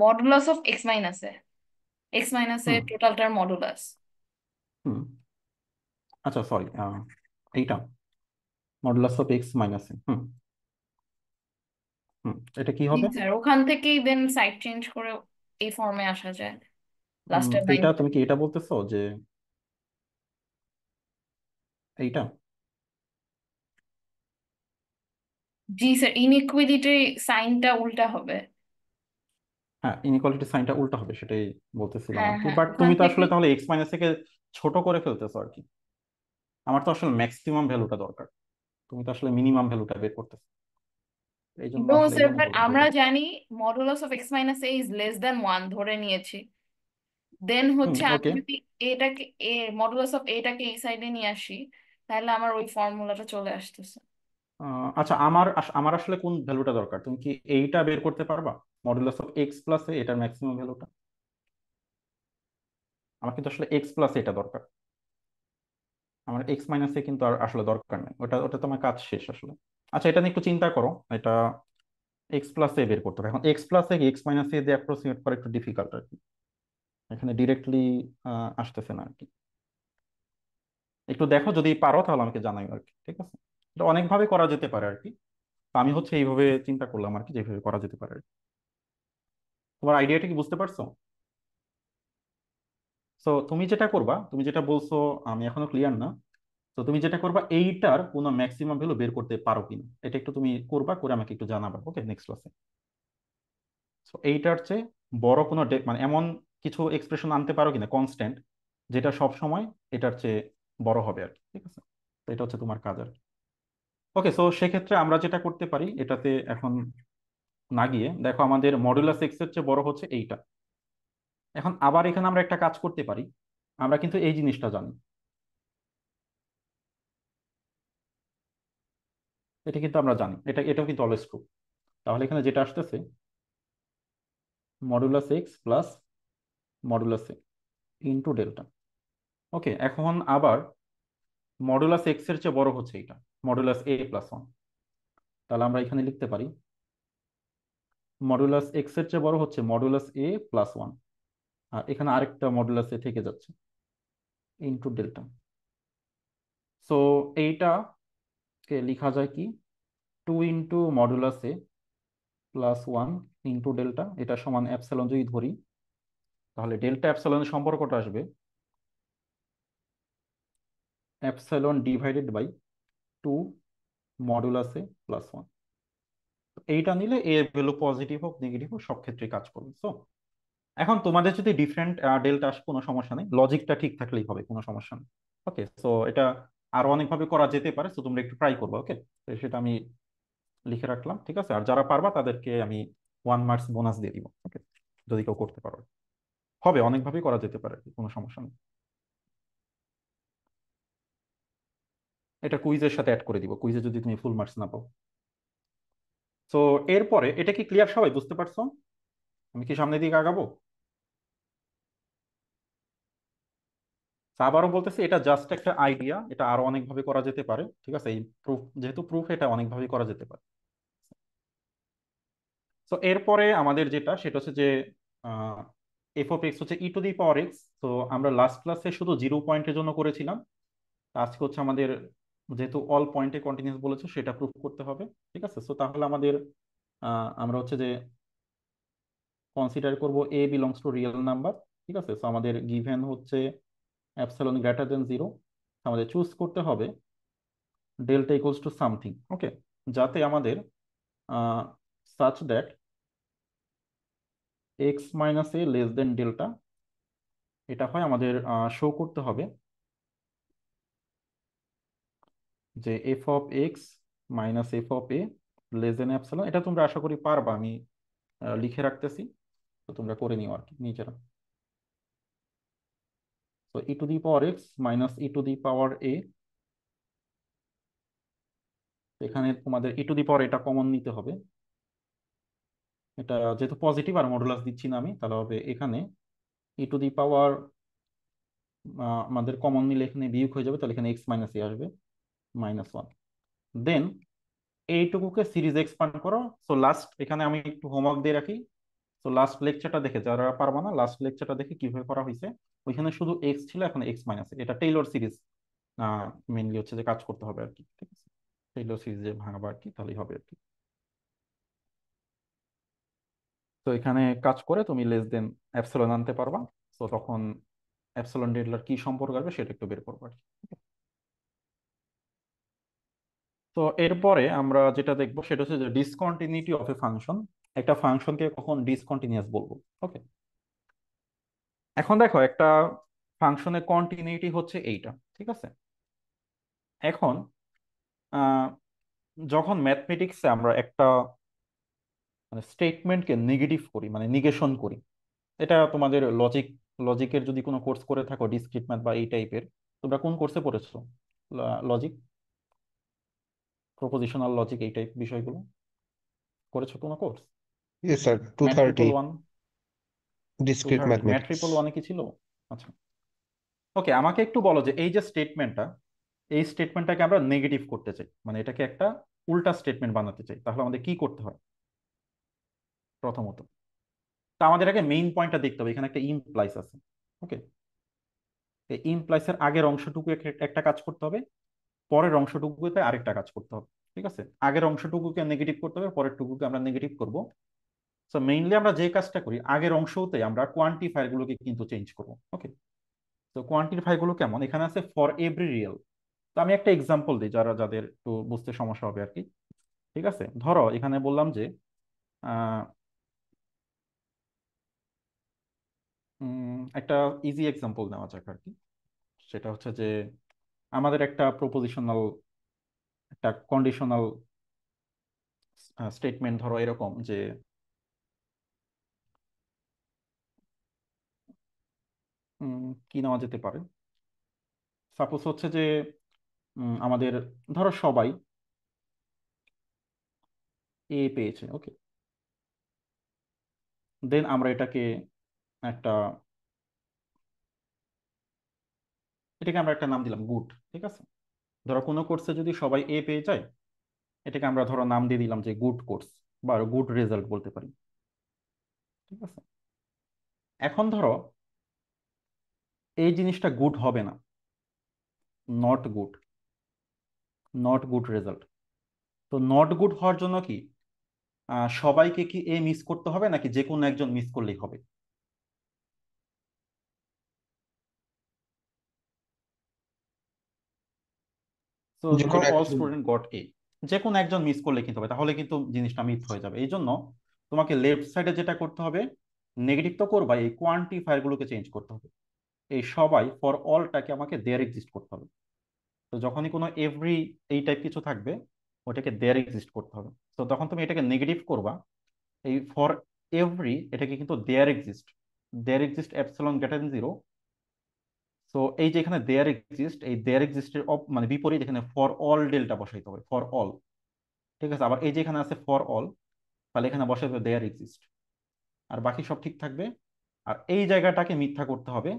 Modulus of x minus a hmm, টোটালটার মডুলাস। হুম, আচ্ছা সরি, এইটা modulus of x minus a. Hmm, hmm, এটা কি জি হবে? স্যার, ওখান থেকেই দেন সাইড চেঞ্জ করে এই ফর্মে আসা যায় লাস্টের এইটা লাইনটা। তুমি কি এটা বলতেছো যে এইটা? জি স্যার, ইনইকুইলিটি সাইনটা উল্টা হবে। হ্যাঁ, ইনইকুয়ালিটি সাইনটা উল্টা হবে, সেটাই বলতেছিলাম হ্যাঁ আর কি। হ্যাঁ, বাট ওখান তুমি তো থেকে। আসলে তাহলে এক্স মাইনাস থেকে ছোট করে ফেলতেছো আর কি। আমার তো আসলে ম্যাক্সিমাম ভ্যালুটা দরকার, তুমি তো আসলে মিনিমাম ভ্যালুটা বের করতেছো, এই জন্য নো আসলে এই স্যার, জন্য বাট আমরা বললাম। জানি modulus of x minus A is less than one ধরে নিয়েছি। দেন হুম, হচ্ছে আমি ওকে। যদি এটাকে মডুলাস অফ এটাকে এই সাইডে নিয়ে আসি, তাহলে আমার ওই ফর্মুলাটা চলে আসতেছে। আচ্ছা, আমার আসলে কোন ভ্যালুটা দরকার? তুমি কি এইটা বের করতে পারবা? মডুলাস অফ এক্স প্লাস এটার ম্যাক্সিমাম ভ্যালুটা। আমার কিন্তু আসলে এক্স প্লাস এটা দরকার, আমার এক্স মাইনাস কিন্তু আর আসলে দরকার নেই, ওটা ওটা তোমার কাজ শেষ আসলে। আচ্ছা, এটা নিয়ে একটু চিন্তা করো। এটা এক্স প্লাস বের করতে হবে। এখন এক্স প্লাস এক্স মাইনাস দিয়ে অ্যাপ্রক্সিমেট করা একটু ডিফিকাল্ট আর কি, এখানে ডিরেক্টলি আসতেছে না আর কি। একটু দেখো, যদি পারো তাহলে আমাকে জানাই আর কি, ঠিক আছে? এটা অনেকভাবে করা যেতে পারে আর কি। তো আমি হচ্ছে এইভাবে চিন্তা করলাম আর কি, যেভাবে করা যেতে পারে আর কি। তোমার আইডিয়াটা কি বুঝতে পারছো? তো তুমি যেটা করবা, তুমি যেটা বলছো, আমি এখনো ক্লিয়ার না। তো তুমি যেটা করবা, এইটার কোনো ম্যাক্সিমাম ভ্যালু বের করতে পারো কিনা এটা একটু তুমি করবা, করে আমাকে একটু জানাবা, ওকে, নেক্সট ক্লাসে। তো এইটার চেয়ে বড় কোনো মানে এমন কিছু এক্সপ্রেশন আনতে পারো কিনা কনস্ট্যান্ট, যেটা সব সময় এটার চেয়ে বড় হবে আর কি, ঠিক আছে? তো এটা হচ্ছে তোমার কাজ আর কি। ওকে, সো সেক্ষেত্রে আমরা যেটা করতে পারি এটাতে এখন না গিয়ে, দেখো আমাদের মডুলাস এক্স এর চেয়ে বড় হচ্ছে এইটা। এখন আবার এখানে আমরা একটা কাজ করতে পারি। আমরা কিন্তু এই জিনিসটা জানি, এটা কিন্তু আমরা জানি, এটাও কিন্তু অলওয়েজ ট্রু। তাহলে এখানে যেটা আসতেছে modulus x plus modulus a into delta. Okay, এখন আবার মডুলাস এক্স এর চেয়ে বড় হচ্ছে এটা, মডুলাস এ প্লাস ওয়ান। তাহলে আমরা এখানে লিখতে পারি মডুলাস এক্স এর চেয়ে বড় হচ্ছে মডুলাস এ প্লাস ওয়ান, আর এখানে আরেকটা মডুলাস এ থেকে যাচ্ছে ইন্টু ডেল্টা। সো এইটাকে লেখা যায় কি, 2 × modulus a plus one into delta, এটা সমান অ্যাপসিলন যদি ধরি, তাহলে ডেল্টা অ্যাপসিলনের সম্পর্কটা আসবে epsilon divided by 2 modulus a plus one. এইটা নিলে এর ভ্যালু পজিটিভ হোক নেগেটিভ হোক সব ক্ষেত্রে কাজ করবে। সো এখন তোমাদের যদি ডিফারেন্ট ডেল্টা আসে কোনো সমস্যা নেই, লজিকটা ঠিক থাকলেই হবে, কোনো সমস্যা নেই। ওকে, সো এটা আরো অনেকভাবে করা যেতে পারে, তো তোমরা একটু ট্রাই করবে, ওকে? সেটা আমি লিখে রাখলাম, ঠিক আছে? আর যারা পারবা তাদেরকে আমি 1 মার্কস বোনাস দিয়ে দিব, ওকে, যদি কেউ করতে পারো। হবে, অনেকভাবেই করা যেতে পারে, কোনো সমস্যা নেই। এটা কুইজের সাথে অ্যাড করে দিব, কুইজে যদি তুমি ফুল মার্কস না পাও। তো এরপরে এটা কি ক্লিয়ার, সবাই বুঝতে পারছো? আমি কি সামনের দিকে আগাবো? তো আবারও বলতেছি, এটা জাস্ট একটা আইডিয়া, এটা আরো অনেকভাবে করা যেতে পারে, ঠিক আছে? এই প্রুফ, যেহেতু প্রুফ, এটা অনেকভাবে করা যেতে পারে। তো এরপরে আমাদের যেটা, সেটা হচ্ছে যে এফ অফ এক্স হচ্ছে e⁴x। তো আমরা লাস্ট ক্লাসে শুধু 0 পয়েন্টের জন্য করেছিলাম, আজকে হচ্ছে আমাদের, যেহেতু অল পয়েন্টে কন্টিনিউয়াস বলেছে, সেটা প্রুফ করতে হবে, ঠিক আছে? তো তাহলে আমাদের আমরা হচ্ছে যে কনসিডার করব এ বিলংস টু রিয়েল নাম্বার, ঠিক আছে? তো আমাদের গিভেন হচ্ছে অ্যাপসিলন গ্রেটার দেন 0। আমাদের চুজ করতে হবে ডেল্টা ইকুয়ালস টু সামথিং, ওকে, যাতে আমাদের such that x minus a less than delta, এটা হয় আমাদের শো করতে হবে যে f of x minus f of a less than epsilon. এটা তোমরা আশা করি পারবা, আমি লিখে রাখতেছি, তো তোমরা করে নিও আর কি নিজেরা। তো e to the power x minus e to the power a, এখানে তোমাদের ই টু দি পাওয়ার এটা কমন নিতে হবে। এটা যেহেতু পজিটিভ আর মডুলাস দিচ্ছি না আমি, তাহলে হবে এখানে ই টু দি পাওয়ার, আমাদের কমন নিলে এখানে বিয়োগ হয়ে যাবে, তাহলে এখানে এক্স মাইনাস এ আসবে, -1। দেন এইটুকুকে সিরিজ এক্সপান্ড করো। সো লাস্ট এখানে আমি একটু হোমওয়ার্ক দিয়ে রাখি। তো লাস্ট লেকচারটা দেখে, যারা পারবা না লাস্ট লেকচারটা দেখে কিভাবে করা হয়েছে, ওইখানে শুধু এক্স ছিল, এখন এক্স মাইনাস, এটা টেইলর সিরিজ মেনলি হচ্ছে যে কাজ করতে হবে আর কি, ঠিক আছে। টেইলর সিরিজে ভাঙাবা আর কি, তাহলেই হবে আর কি। তো এখানে কাজ করে তুমি লেস দেন অ্যাপসিলন আনতে পারবা। তো তখন অ্যাপসিলন ডেল্টার কি সম্পর্ক আসবে সেটা একটু বের করবো আর কি। তো এরপরে আমরা যেটা দেখবো সেটা হচ্ছে যে ডিসকন্টিনিউটি অফ এ ফাংশন। একটা ফাংশনকে কখন ডিসকন্টিনিউয়াস বলবো, ওকে। এখন দেখো একটা ফাংশনের কন্টিনিউটি হচ্ছে এইটা, ঠিক আছে। এখন আহ, যখন ম্যাথমেটিক্সে আমরা একটা মানে স্টেটমেন্টকে নেগেটিভ করি, মানে নিগেশন করি, এটা তোমাদের লজিকের যদি কোনো কোর্স করে থাকো, ডিসক্রিট ম্যাথ বা এই টাইপের, তোমরা কোন কোর্সে পড়েছো? লজিক, প্রপোজিশনাল লজিক, এই টাইপ বিষয়গুলো করেছো কোনো course? Yes, sir. Math triple 230 one, discrete 230, math mathematics. Triple ওয়ানে কি ছিল? আচ্ছা, ওকে। আমাকে একটু বলো যে এই যে স্টেটমেন্টটা, এই স্টেটমেন্টটাকে আমরা নেগেটিভ করতে চাই, মানে এটাকে একটা উল্টা স্টেটমেন্ট বানাতে চাই, তাহলে আমাদের কি করতে হয় প্রথমত? তা আমাদের আগে মেইন পয়েন্টটা দেখতে হবে, এখানে একটা ইমপ্লাইস আছে, ওকে। এই ইমপ্লাইস এর আগের অংশটুকু একটা কাজ করতে হবে, পরের অংশটুকুতে আরেকটা কাজ করতে হবে, ঠিক আছে। আগের অংশটুকুকে নেগেটিভ করতে হবে, পরের টুকুকে আমরা নেগেটিভ করব। সো মেইনলি আমরা যে কাজটা করি, আগের অংশতে আমরা কোয়ান্টিফায়ার গুলোকে কিন্তু চেঞ্জ করবো, ওকে। তো কোয়ান্টিফায়ার গুলো কেমন, এখানে আছে ফর এভরি রিয়েল। তো আমি একটা এক্সাম্পল দিই, যাদের একটু বুঝতে সমস্যা হবে আর কি, ঠিক আছে। ধরো এখানে বললাম যে আহ, একটা ইজি এক্সাম্পল নেওয়া যাক আর কি। সেটা হচ্ছে যে আমাদের একটা প্রপোজিশনাল, একটা কন্ডিশনাল স্টেটমেন্ট ধরো এরকম যে কি নেওয়া যেতে পারে, সাপোজ হচ্ছে যে আমাদের ধরো সবাই এ পেয়েছে, ওকে। দেন আমরা একটা এটাকে আমরা একটা নাম দিলাম গুড, ঠিক আছে। ধরো কোনো কোর্সে যদি সবাই এ পেয়ে যায়, এটাকে আমরা ধরো নাম দিয়ে দিলাম যে গুড কোর্স, বা গুড রেজাল্ট বলতে পারি, ঠিক আছে। এখন ধরো এই জিনিসটা গুড হবে না, not good, not good result. তো নট গুড হওয়ার জন্য কি সবাইকে কি এ মিস করতে হবে, নাকি যে কোনো একজন মিস করলেই হবে? তো যে ধরো কোনো অল একজন। স্টুডেন্ট গট এ, যে কোনো একজন মিস করলে কিন্তু হবে, তাহলে কিন্তু জিনিসটা মিথ হয়ে যাবে। এই জন্য তোমাকে লেফট সাইডে যেটা করতে হবে, নেগেটিভ তো করবা, এই কোয়ান্টিফায়ার গুলোকে চেঞ্জ করতে হবে। এই সবাই ফর অলটাকে আমাকে দেয়ার এক্সিস্ট করতে হবে। তো যখনই কোনো এভরি এই টাইপ কিছু থাকবে, ওটাকে দেয়ার এক্সিস্ট করতে হবে। তো তখন তুমি এটাকে নেগেটিভ করবা, এই ফর এভরি এটাকে কিন্তু there exist epsilon greater than 0। তো এই যে এখানে দেয়ার এক্সিস্ট, এই দেয়ার এক্সিস্টের মানে বিপরীত এখানে ফর অল ডেল্টা বসাইতে হবে, ফর অল, ঠিক আছে। আবার এই যে এখানে আছে ফর অল, তাহলে এখানে বসাইতে হবে দেয়ার এক্সিস্ট, আর বাকি সব ঠিক থাকবে। আর এই জায়গাটাকে মিথ্যা করতে হবে,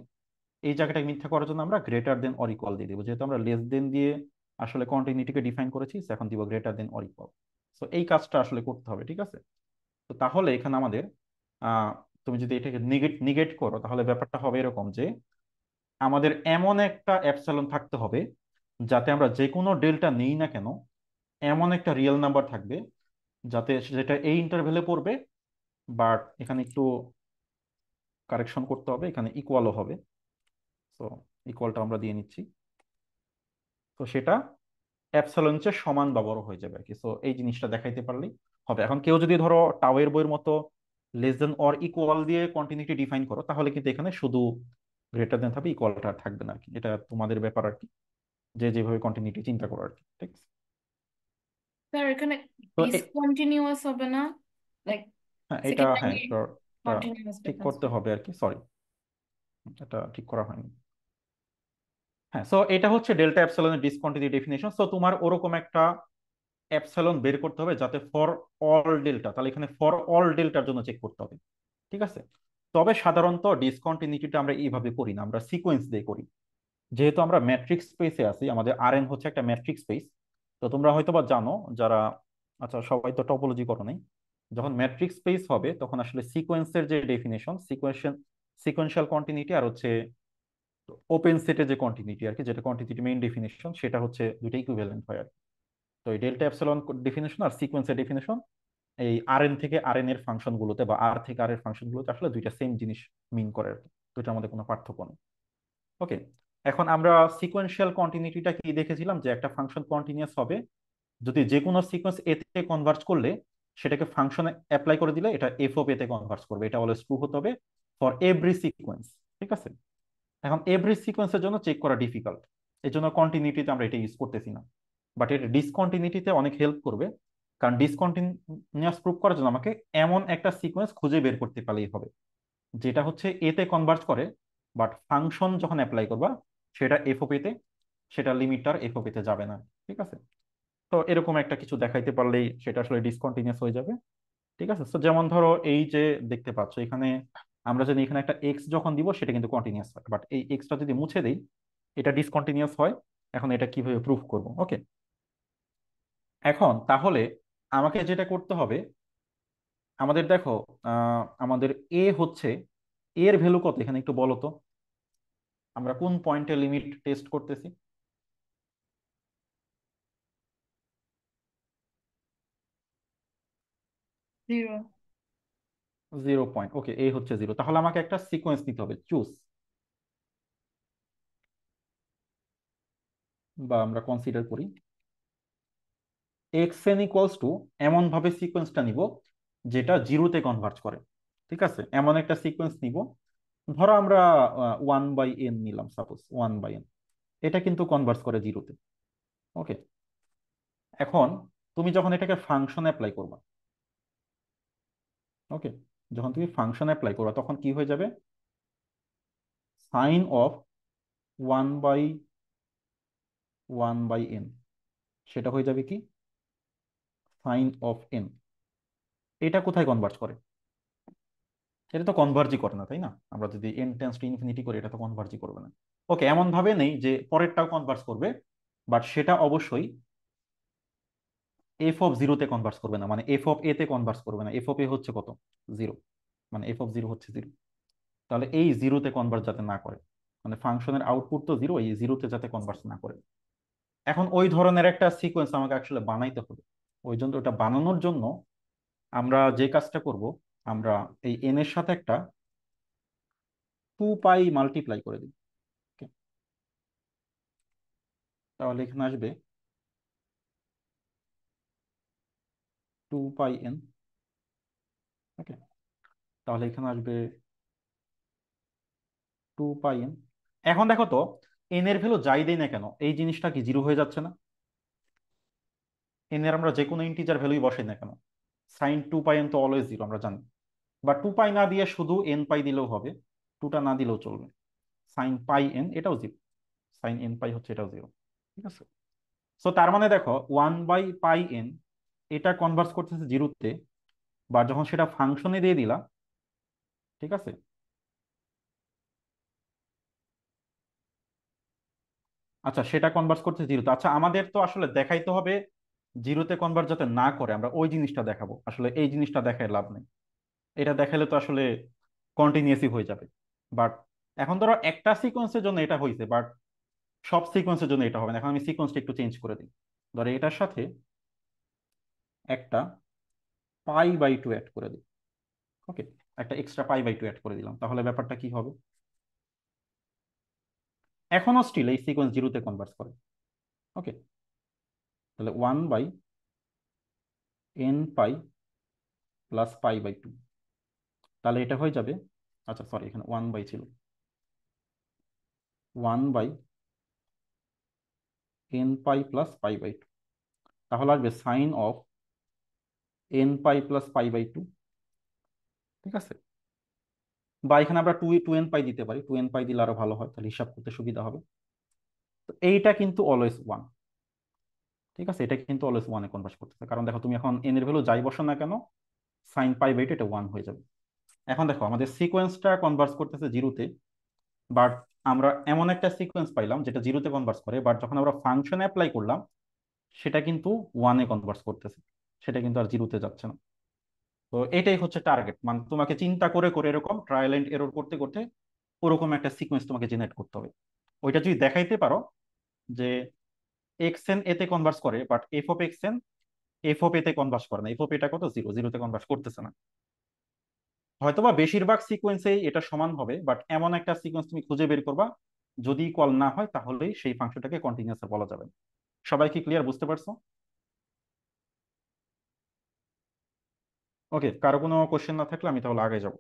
এই জায়গাটাকে মিথ্যা করার জন্য আমরা গ্রেটার দেন অর ইকুয়াল দিয়ে দেবো, যেহেতু আমরা লেস দেন দিয়ে আসলে কন্টিনিউটিকে ডিফাইন করেছি, so এখন দিব গ্রেটার দেন অর ইকুয়াল। তো এই কাজটা আসলে করতে হবে, ঠিক আছে। তো তাহলে এখানে আমাদের আহ তুমি যদি এটাকে নিগেট করো, তাহলে ব্যাপারটা হবে এরকম যে আমাদের এমন একটা অ্যাপসিলন থাকতে হবে যাতে আমরা যে কোনো ডেল্টা নেই না কেন, এমন একটা রিয়েল নাম্বার থাকবে যাতে যেটা এই ইন্টারভেলে পড়বে, বাট এখানে একটু কারেকশন করতে হবে, এখানে ইকুয়ালও হবে। তো ইকুয়ালটা আমরা দিয়ে নিচ্ছি। তো সেটা অ্যাপসিলন চেয়ে সমান বা বড় হয়ে যাবে আর কি। সো এই জিনিসটা দেখাইতে পারলেই হবে। এখন কেউ যদি ধরো টাওয়ের বইয়ের মতো লেস দেন অর ইকুয়াল দিয়ে কন্টিনিউটি ডিফাইন করো, তাহলে কিন্তু এখানে শুধু গ্রেটার দেন থাকবে, ইকুয়ালটা থাকবে না আর কি। এটা তোমাদের ব্যাপার আর কি, যে যেভাবে কন্টিনিউটি চিন্তা করো আর কি, ঠিক আছে। স্যার এখানে তো ডিসকন্টিনিউয়াস হবে না? লাইক হ্যাঁ এটা সেকেন্ড হ্যাঁ টাইমে এটা কন্টিনিউয়াস ঠিক ডিফারেন্স করতে হবে আর কি, সরি এটা ঠিক করা হয়নি। হ্যাঁ, সো এটা হচ্ছে ডেল্টা এপসিলনের ডিসকন্টিনিউটি ডেফিনেশন। সো তোমার ওরকম একটা এপসিলন বের করতে হবে যাতে ফর অল ডেল্টা, তাহলে এখানে ফর অল ডেল্টার জন্য চেক করতে হবে, ঠিক আছে। তবে সাধারণত ডিসকন্টিনিউটিটা আমরা এইভাবে করি না, আমরা সিকোয়েন্স দিয়ে করি। যেহেতু আমরা ম্যাট্রিক্স স্পেসে আছি, আমাদের আরএন হচ্ছে একটা ম্যাট্রিক্স স্পেস। তো তোমরা হয়তোবা জানো যারা, আচ্ছা সবাই তো টপোলজি করো নাই, যখন ম্যাট্রিক্স স্পেস হবে তখন আসলে সিকোয়েন্সের যে ডেফিনেশন, সিকোয়েন্সিয়াল কন্টিনিউটি আর হচ্ছে ওপেন সেটের যে কন্টিনিউটি আর কি, যেটা কন্টিনিউটি মেইন ডেফিনেশন, সেটা হচ্ছে দুইটা ইকুইভ্যালেন্ট হয় আর কি। তো এই ডেল্টা এপসিলন ডেফিনেশন আর সিকোয়েন্সের ডেফিনেশন এই আরএন থেকে আরএন এর ফাংশন গুলোতে বা আর থেকে আর এর ফাংশন গুলোতে আসলে দুইটা সেম জিনিস মিন করে আর কি, দুইটার মধ্যে কোনো পার্থক্য নেই। ওকে, এখন আমরা সিকোয়েন্সিয়াল কন্টিনিউটিটা কি দেখেছিলাম, যে একটা ফাংশন কন্টিনিউয়াস হবে যদি যে কোনো সিকোয়েন্স এ তে কনভার্জ করলে সেটাকে ফাংশনে অ্যাপ্লাই করে দিলে এটা এফ অফ এ তে কনভার্জ করবে, এটা অলওয়েজ ট্রু হতে হবে ফর এভরি সিকোয়েন্স, ঠিক আছে। এখন এভরি সিকোয়েন্সের জন্য চেক করা ডিফিকাল্ট, এই জন্য কন্টিনিউটিতে আমরা এটা ইউজ করতেছি না, বাট এটা ডিসকন্টিনিউটিতে অনেক হেল্প করবে। কারণ ডিসকন্টিনিউয়াস প্রুভ করার জন্য আমাকে এমন একটা সিকোয়েন্স খুঁজে বের করতে পারলেই হবে যেটা হচ্ছে এতে কনভার্জ করে, বাট ফাংশন যখন অ্যাপ্লাই করবা সেটা এফওপি তে, সেটা লিমিটার এফওপি তে যাবে না, ঠিক আছে। তো এরকম একটা কিছু দেখাইতে পারলেই সেটা আসলে ডিসকন্টিনিউয়াস হয়ে যাবে, ঠিক আছে। তো যেমন ধরো এই যে দেখতে পাচ্ছ এখানে, আমরা যদি এখানে একটা এক্স যখন দিব সেটা কিন্তু কন্টিনিউয়াস হয়, বাট এই এক্সটা যদি মুছে দেই এটা ডিসকন্টিনিউয়াস হয়। এখন এটা কিভাবে প্রুফ করব? ওকে, এখন তাহলে আমাকে যেটা করতে হবে, আমাদের দেখো আমাদের এ হচ্ছে, এর ভ্যালু কত এখানে একটু বলো তো, আমরা কোন পয়েন্টে লিমিট টেস্ট করতেছি? 0। 0 পয়েন্ট, ওকে, এ হচ্ছে 0, তাহলে আমাকে একটা সিকোয়েন্স নিতে হবে, চুজ, বা আমরা কনসিডার করি এক্স এন ইকুয়ালস টু, এমন ভাবে সিকোয়েন্সটা নিব যেটা জিরোতে কনভার্জ করে, ঠিক আছে। এমন একটা সিকোয়েন্স নিব, ধরো আমরা 1/n নিলাম, সাপোজ 1/n, এটা কিন্তু কনভার্জ করে জিরোতে। ওকে, এখন তুমি যখন এটাকে ফাংশন অ্যাপ্লাই করবা, ওকে, যখন তুমি ফাংশন অ্যাপ্লাই করবা তখন কি হয়ে যাবে, সাইন অফ 1/n সেটা হয়ে যাবে কি, সাইন অফ n। এটা কোথায় কনভার্জ করে? এটা তো কনভার্জই করে না, তাই না? আমরা যদি n টেন্স টু ইনফিনিটি করি এটা তো কনভার্জই করবে না। ওকে, এমন ভাবে নেই যে পরেরটাও কনভার্জ করবে, বাট সেটা অবশ্যই এফ অফ জিরোতে কনভার্স করবে না, মানে এফ অফ এ তে কনভার্স করবে না। এফ অফ এ হচ্ছে কত? 0, মানে এফ অফ 0 হচ্ছে 0। তাহলে এই জিরোতে কনভার্স যাতে না করে, মানে ফাংশনের আউটপুট তো 0, এই জিরোতে যাতে কনভার্স না করে। এখন ওই ধরনের একটা সিকোয়েন্স আমাকে আসলে বানাইতে হবে। ওই জন্য ওটা বানানোর জন্য আমরা যে কাজটা করব, আমরা এই এন এর সাথে একটা 2 পাই মাল্টিপ্লাই করে দিই। Okay? তাহলে এখানে আসবে 2 π n। ওকে, তাহলে এখানে আসবে 2 π n। এখন দেখো তো, এন এর ভ্যালু যাই দেই না কেন এই জিনিসটা কি জিরো হয়ে যাচ্ছে না? এন এর আমরা যে কোনো ইন্টিজার ভ্যালুই বসাই না কেন, সাইন 2 π n তো অলওয়েজ জিরো আমরা জানি। বা 2 পাই না দিয়ে শুধু এন পাই দিলেও হবে, টুটা না দিলেও চলবে। সাইন পাই এন এটাও জিরো, সাইন এন পাই হচ্ছে এটাও জিরো, ঠিক আছে। সো তার মানে দেখো 1/πn এটা কনভার্স করতেছে জিরোতে, বা যখন সেটা ফাংশনে দিয়ে দিলা, ঠিক আছে, আচ্ছা সেটা কনভার্স করতে জিরোতে। আচ্ছা আমাদের তো আসলে দেখাইতে হবে জিরোতে কনভার্ট যাতে না করে, আমরা ওই জিনিসটা দেখাবো, আসলে এই জিনিসটা দেখায় লাভ নেই, এটা দেখালে তো আসলে কন্টিনিউয়াসই হয়ে যাবে। বাট এখন ধরো একটা সিকোয়েন্সের জন্য এটা হয়েছে, বাট সব সিকোয়েন্সের জন্য এটা হবে না। এখন আমি সিকোয়েন্সটা একটু চেঞ্জ করে দিই, ধরো এটার সাথে একটা π/2 অ্যাড করে দিই। ওকে, একটা এক্সট্রা π/2 অ্যাড করে দিলাম, তাহলে ব্যাপারটা কি হবে? এখনো স্টিল এই সিকোয়েন্স জিরোতে কনভার্স করে। ওকে, তাহলে 1/n π প্লাস π/2, তাহলে এটা হয়ে যাবে, আচ্ছা সরি এখানে 1/, ছিল 1/n π প্লাস π/2, তাহলে আসবে সাইন অফ n π প্লাস π/2 ঠিক আছে, বা এখানে আমরা টু এন পাই দিতে পারি, টু এন পাই দিলে আরো ভালো হয়, তাহলে হিসাব করতে সুবিধা হবে। তো এইটা কিন্তু অলওয়েজ ওয়ান। ঠিক আছে, এটা কিন্তু অলওয়েজ ওয়ানে কনভার্ট করতেছে, কারণ দেখো তুমি এখন এন এর ভ্যালু যাই বসো না কেন, সাইন পাই বাই টু এটা ওয়ান হয়ে যাবে। এখন দেখো আমাদের সিকোয়েন্সটা কনভার্স করতেছে জিরোতে, বাট আমরা এমন একটা সিকোয়েন্স পাইলাম যেটা জিরোতে কনভার্স করে, বাট যখন আমরা ফাংশন অ্যাপ্লাই করলাম সেটা কিন্তু ওয়ানে কনভার্স করতেছে, সেটা কিন্তু আর জিরোতে যাচ্ছে না। তো এটাই হচ্ছে টার্গেট, মানে তোমাকে চিন্তা করে করে এরকম ট্রায়াল এন্ড এরর করতে করতে ওরকম একটা সিকোয়েন্স তোমাকে জেনারেট করতে হবে। ওইটা যদি দেখাইতে পারো যে এক্স এন এতে কনভার্স করে, but f of x N F of এতে কনভার্স করে না, এফ অফ এটা কত, জিরো, জিরোতে কনভার্স করতেছে না। হয়তোবা বেশিরভাগ সিকোয়েন্সেই এটা সমান হবে, বাট এমন একটা সিকোয়েন্স তুমি খুঁজে বের করবা যদি ইকুয়াল না হয় তাহলেই সেই ফাংশনটাকে কন্টিনিউয়াস বলা যাবে না। সবাই কি ক্লিয়ার, বুঝতে পারছো? ওকে, কারো কোনো কোশ্চেন না থাকলে আমি তাহলে আগে যাব।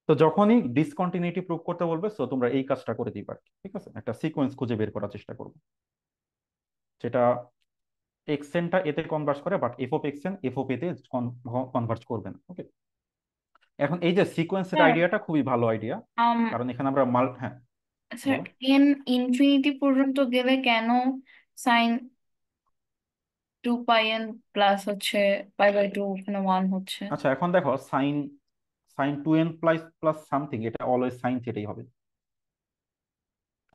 তো যখনই ডিসকন্টিনিউটি প্রুভ করতে বলবে, সো তোমরা এই কাজটা করে দিবা, ঠিক আছে, একটা সিকোয়েন্স খুঁজে বের করার চেষ্টা করবে যেটা এক্সেনটা এতে কনভার্স করে, but f of x n f of এতে কনভার্স করবে না। ওকে, এখন এই যে সিকোয়েন্সের স্যার, আইডিয়াটা খুবই ভালো আইডিয়া, আম কারণ এখানে আমরা হ্যাঁ স্যার, বলো। এন ইনফিনিটি পর্যন্ত গেলে কেন সাইন 2 পাই এন প্লাস হচ্ছে পাই বাই টু ওখানে 1 হচ্ছে? আচ্ছা, এখন দেখো sine sine two n plus plus something, এটা অলওয়েজ সাইন থিটাই হবে।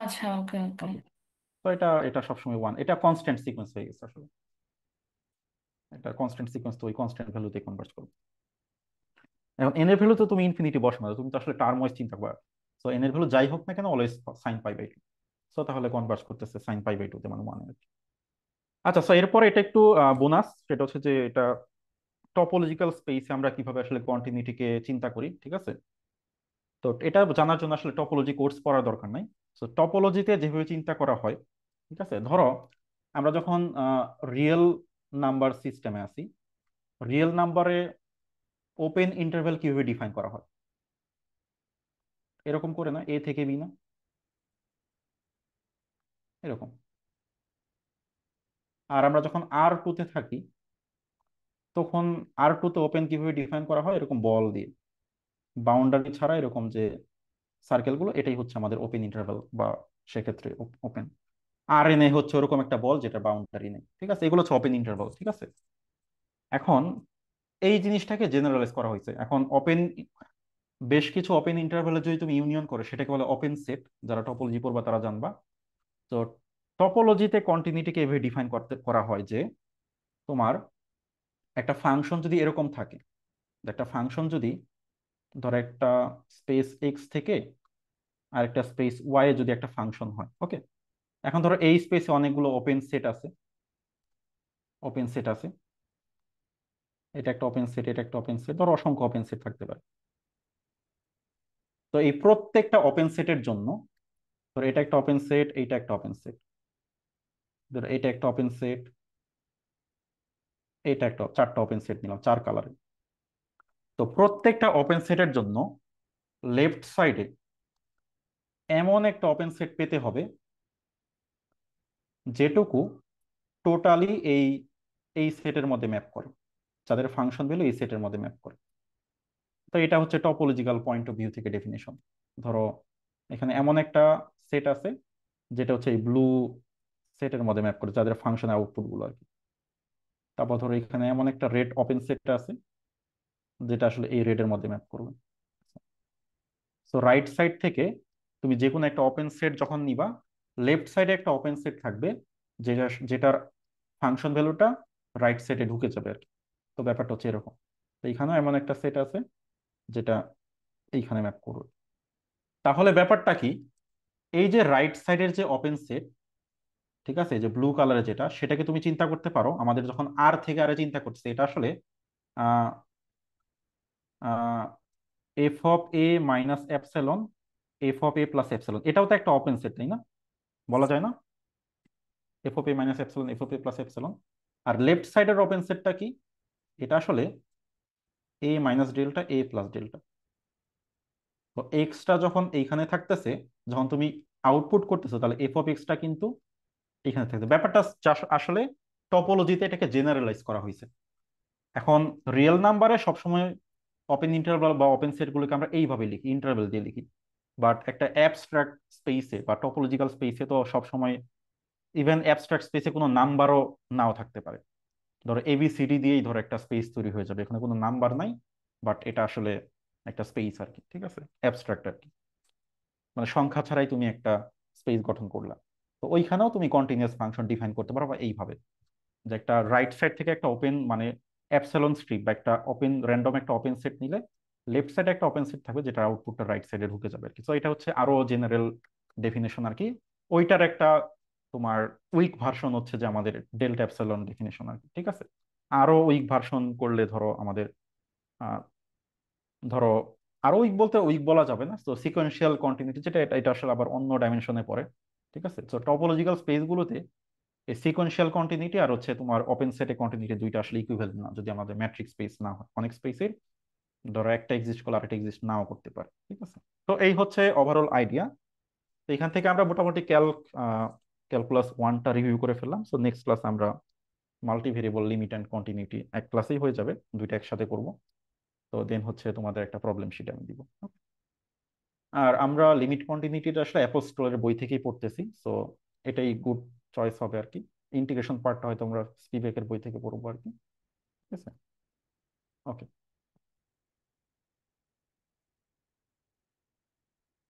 আচ্ছা, ওকে ওকে। ওকে, তো এটা এটা সবসময় ওয়ান, এটা কনস্ট্যান্ট সিকোয়েন্স হয়ে গেছে আসলে, এটা কনস্ট্যান্ট সিকোয়েন্স, তো ওই কনস্ট্যান্ট ভ্যালুতে কনভার্ট করবে। এখন এন এর ভ্যালু তো তুমি ইনফিনিটি বসো না, তুমি তো আসলে টার্ম ওয়াইজ চিন্তা করবে। সো এন এর ভ্যালু যাই হোক না কেন always sine pi by two, so তাহলে কনভার্ট করতেছে সাইন পাই বাই টু তে, মানে ওয়ান। আচ্ছা, সো এরপরে এটা একটু বোনাস, সেটা হচ্ছে যে এটা টপোলজিক্যাল স্পেসে আমরা কিভাবে আসলে কন্টিনিউটিকে চিন্তা করি, ঠিক আছে। তো এটা জানার জন্য আসলে টপোলজি কোর্স পড়ার দরকার নাই। সো টপোলজিতে যেভাবে চিন্তা করা হয়, ঠিক আছে, ধরো আমরা যখন রিয়েল নাম্বার সিস্টেমে আছি, রিয়েল নাম্বারে ওপেন ইন্টারভ্যাল কিভাবে ডিফাইন করা হয়, এরকম করে না, এ থেকে বি না, এরকম। আর আমরা যখন আর টু তে থাকি তখন আর টু তে ওপেন কিভাবে ডিফাইন করা হয়, এরকম বল দিয়ে, বাউন্ডারি ছাড়া এরকম যে সার্কেল গুলো, এটাই হচ্ছে আমাদের ওপেন ইন্টারভ্যাল, বা সেক্ষেত্রে ওপেন। আর এন এ হচ্ছে ওরকম একটা বল যেটা বাউন্ডারি নেই, ঠিক আছে, এগুলো হচ্ছে ওপেন ইন্টারভ্যাল, ঠিক আছে। এখন এই জিনিসটাকে জেনারেলাইজ করা হয়েছে, এখন ওপেন বেশ কিছু ওপেন ইন্টারভ্যালে যদি তুমি ইউনিয়ন করো সেটাকে বলে ওপেন সেট, যারা টপোলজি পড়বা তারা জানবা। তো টপোলজিতে কন্টিনিউটিকে এভাবে ডিফাইন করা হয় যে তোমার একটা ফাংশন যদি এরকম থাকে, একটা ফাংশন যদি ধরো একটা স্পেস এক্স থেকে আর একটা স্পেস ওয়াই এ যদি একটা ফাংশন হয়, ওকে, এখন ধরো এই স্পেসে অনেকগুলো ওপেন সেট আছে, ওপেন সেট আছে, এটা একটা ওপেন সেট, এটা একটা ওপেন সেট, ধরো অসংখ্য ওপেন সেট থাকতে পারে। তো এই প্রত্যেকটা ওপেন সেটের জন্য, ধরো এটা একটা ওপেন সেট, এইটা একটা ওপেন সেট, ধরো এটা একটা ওপেন সেট, এটা একটা, চারটা ওপেন সেট নিলাম চার কালারে। তো প্রত্যেকটা ওপেন সেটের জন্য লেফট সাইডে এমন একটা ওপেন সেট পেতে হবে যেটুকু টোটালি এই এই সেটের মধ্যে ম্যাপ করে, যাদের ফাংশন ভ্যালু এই সেটের মধ্যে ম্যাপ করে। তো এটা হচ্ছে টপোলজিক্যাল পয়েন্ট অফ ভিউ থেকে ডেফিনেশন। ধরো এখানে এমন একটা সেট আছে যেটা হচ্ছে এই ব্লু সেটের মধ্যে ম্যাপ করে, যাদের ফাংশন আউটপুট গুলো আর কি। তারপর ধরো এখানে এমন একটা রেড ওপেন সেট আছে যেটা আসলে এই রেড এর মধ্যে ম্যাপ করবে। সো রাইট সাইড থেকে তুমি যে কোনো একটা ওপেন সেট যখন নিবা, লেফট সাইডে একটা ওপেন সেট থাকবে যেটার ফাংশন ভ্যালুটা রাইট সাইডে ঢুকে যাবে আর কি। তো ব্যাপারটা হচ্ছে এরকম। তো এইখানেও এমন একটা সেট আছে যেটা এইখানে ম্যাপ করবে। তাহলে ব্যাপারটা কি, এই যে রাইট সাইডের যে ওপেন সেট, ঠিক আছে, যে ব্লু কালারের যেটা, সেটাকে তুমি চিন্তা করতে পারো, আমাদের যখন আর থেকে আরে চিন্তা করছে, এটা আসলে ah f of a minus epsilon, f of a plus epsilon, এটাও তো একটা ওপেন সেট, তাই না? বলা যায় না, f of a minus epsilon, f of a plus epsilon. আর লেফট সাইডের ওপেন সেটটা কি, এটা আসলে a minus delta, a plus delta. তো এক্সটা যখন এইখানে থাকতেছে, যখন তুমি আউটপুট করতেছো, তাহলে এফ অফ এক্সটা কিন্তু এখানে থাকবে। ব্যাপারটা আসলে টপোলজিতে এটাকে জেনারেলাইজ করা হয়েছে। এখন রিয়েল নাম্বারে সবসময় ওপেন ইন্টারভাল বা ওপেন সেটগুলোকে আমরা এইভাবে লিখি, ইন্টারভেল দিয়ে লিখি। বাট একটা অ্যাবস্ট্রাক্ট স্পেসে বা টপোলজিক্যাল স্পেসে তো সবসময় ইভেন অ্যাবস্ট্রাক্ট স্পেসে কোনো নাম্বারও নাও থাকতে পারে। ধরো এবিসিডি দিয়েই ধরো একটা স্পেস তৈরি হয়ে যাবে, এখানে কোনো নাম্বার নাই, বাট এটা আসলে একটা স্পেস আর কি, ঠিক আছে, অ্যাবস্ট্রাক্ট আর কি, মানে সংখ্যা ছাড়াই তুমি একটা স্পেস গঠন করলা। তো ওইখানেও তুমি কন্টিনিউয়াস ফাংশন ডিফাইন করতে পারো বা এইভাবে, যে একটা রাইট সাইড থেকে একটা ওপেন মানে অ্যাপসিলন স্ট্রিপ বা একটা ওপেন র্যান্ডম একটা ওপেন সেট নিলে লেফট সাইডে একটা ওপেন সেট থাকবে যেটা আউটপুটটা রাইট সাইডে ঢুকে যাবে আর কি। তো এটা হচ্ছে আরো জেনারেল ডেফিনেশন আর কি। ওইটার একটা তোমার উইক ভার্সন হচ্ছে যে আমাদের ডেল্টা অ্যাপসিলন ডেফিনেশন আর কি, ঠিক আছে। আরো উইক ভার্সন করলে ধরো আমাদের ধরো আরো উইক বলতে উইক বলা যাবে না, তো সিকোয়েন্সিয়াল কন্টিনিউটি যেটা এটা এটা আসলে আবার অন্য ডাইমেনশনে পড়ে, ঠিক আছে। তো টপোলজিক্যাল স্পেস গুলোতে এই সিকোয়েন্সিয়াল কন্টিনিউটি আর হচ্ছে তোমার ওপেন সেটে কন্টিনিউটি দুইটা আসলে ইকুইভ্যালেন্ট না, যদি আমাদের ম্যাট্রিক্স স্পেস না হয়, অনেক স্পেসের ধরো একটা এক্সিস্ট করলে আরেকটা এক্সিস্ট নাও করতে পারে, ঠিক আছে। তো এই হচ্ছে ওভারঅল আইডিয়া। তো এখান থেকে আমরা মোটামুটি ক্যালকুলাস ওয়ানটা রিভিউ করে ফেললাম। সো নেক্সট ক্লাস আমরা মাল্টিভেরিয়েবল লিমিট অ্যান্ড কন্টিনিউটি এক ক্লাসেই হয়ে যাবে, দুইটা একসাথে করব। তো দেন হচ্ছে তোমাদের একটা প্রবলেম শিট আমি দিব। আর আমরা লিমিট কন্টিনিউটিটা আসলে অ্যাপোস্টলের বই থেকেই পড়তেছি, সো এটাই গুড চয়েস হবে আর কি। ইন্টিগ্রেশন পার্টটা হয়তো আমরা স্পিভেকের বই থেকে পড়বো আর কি, ঠিক আছে। ওকে।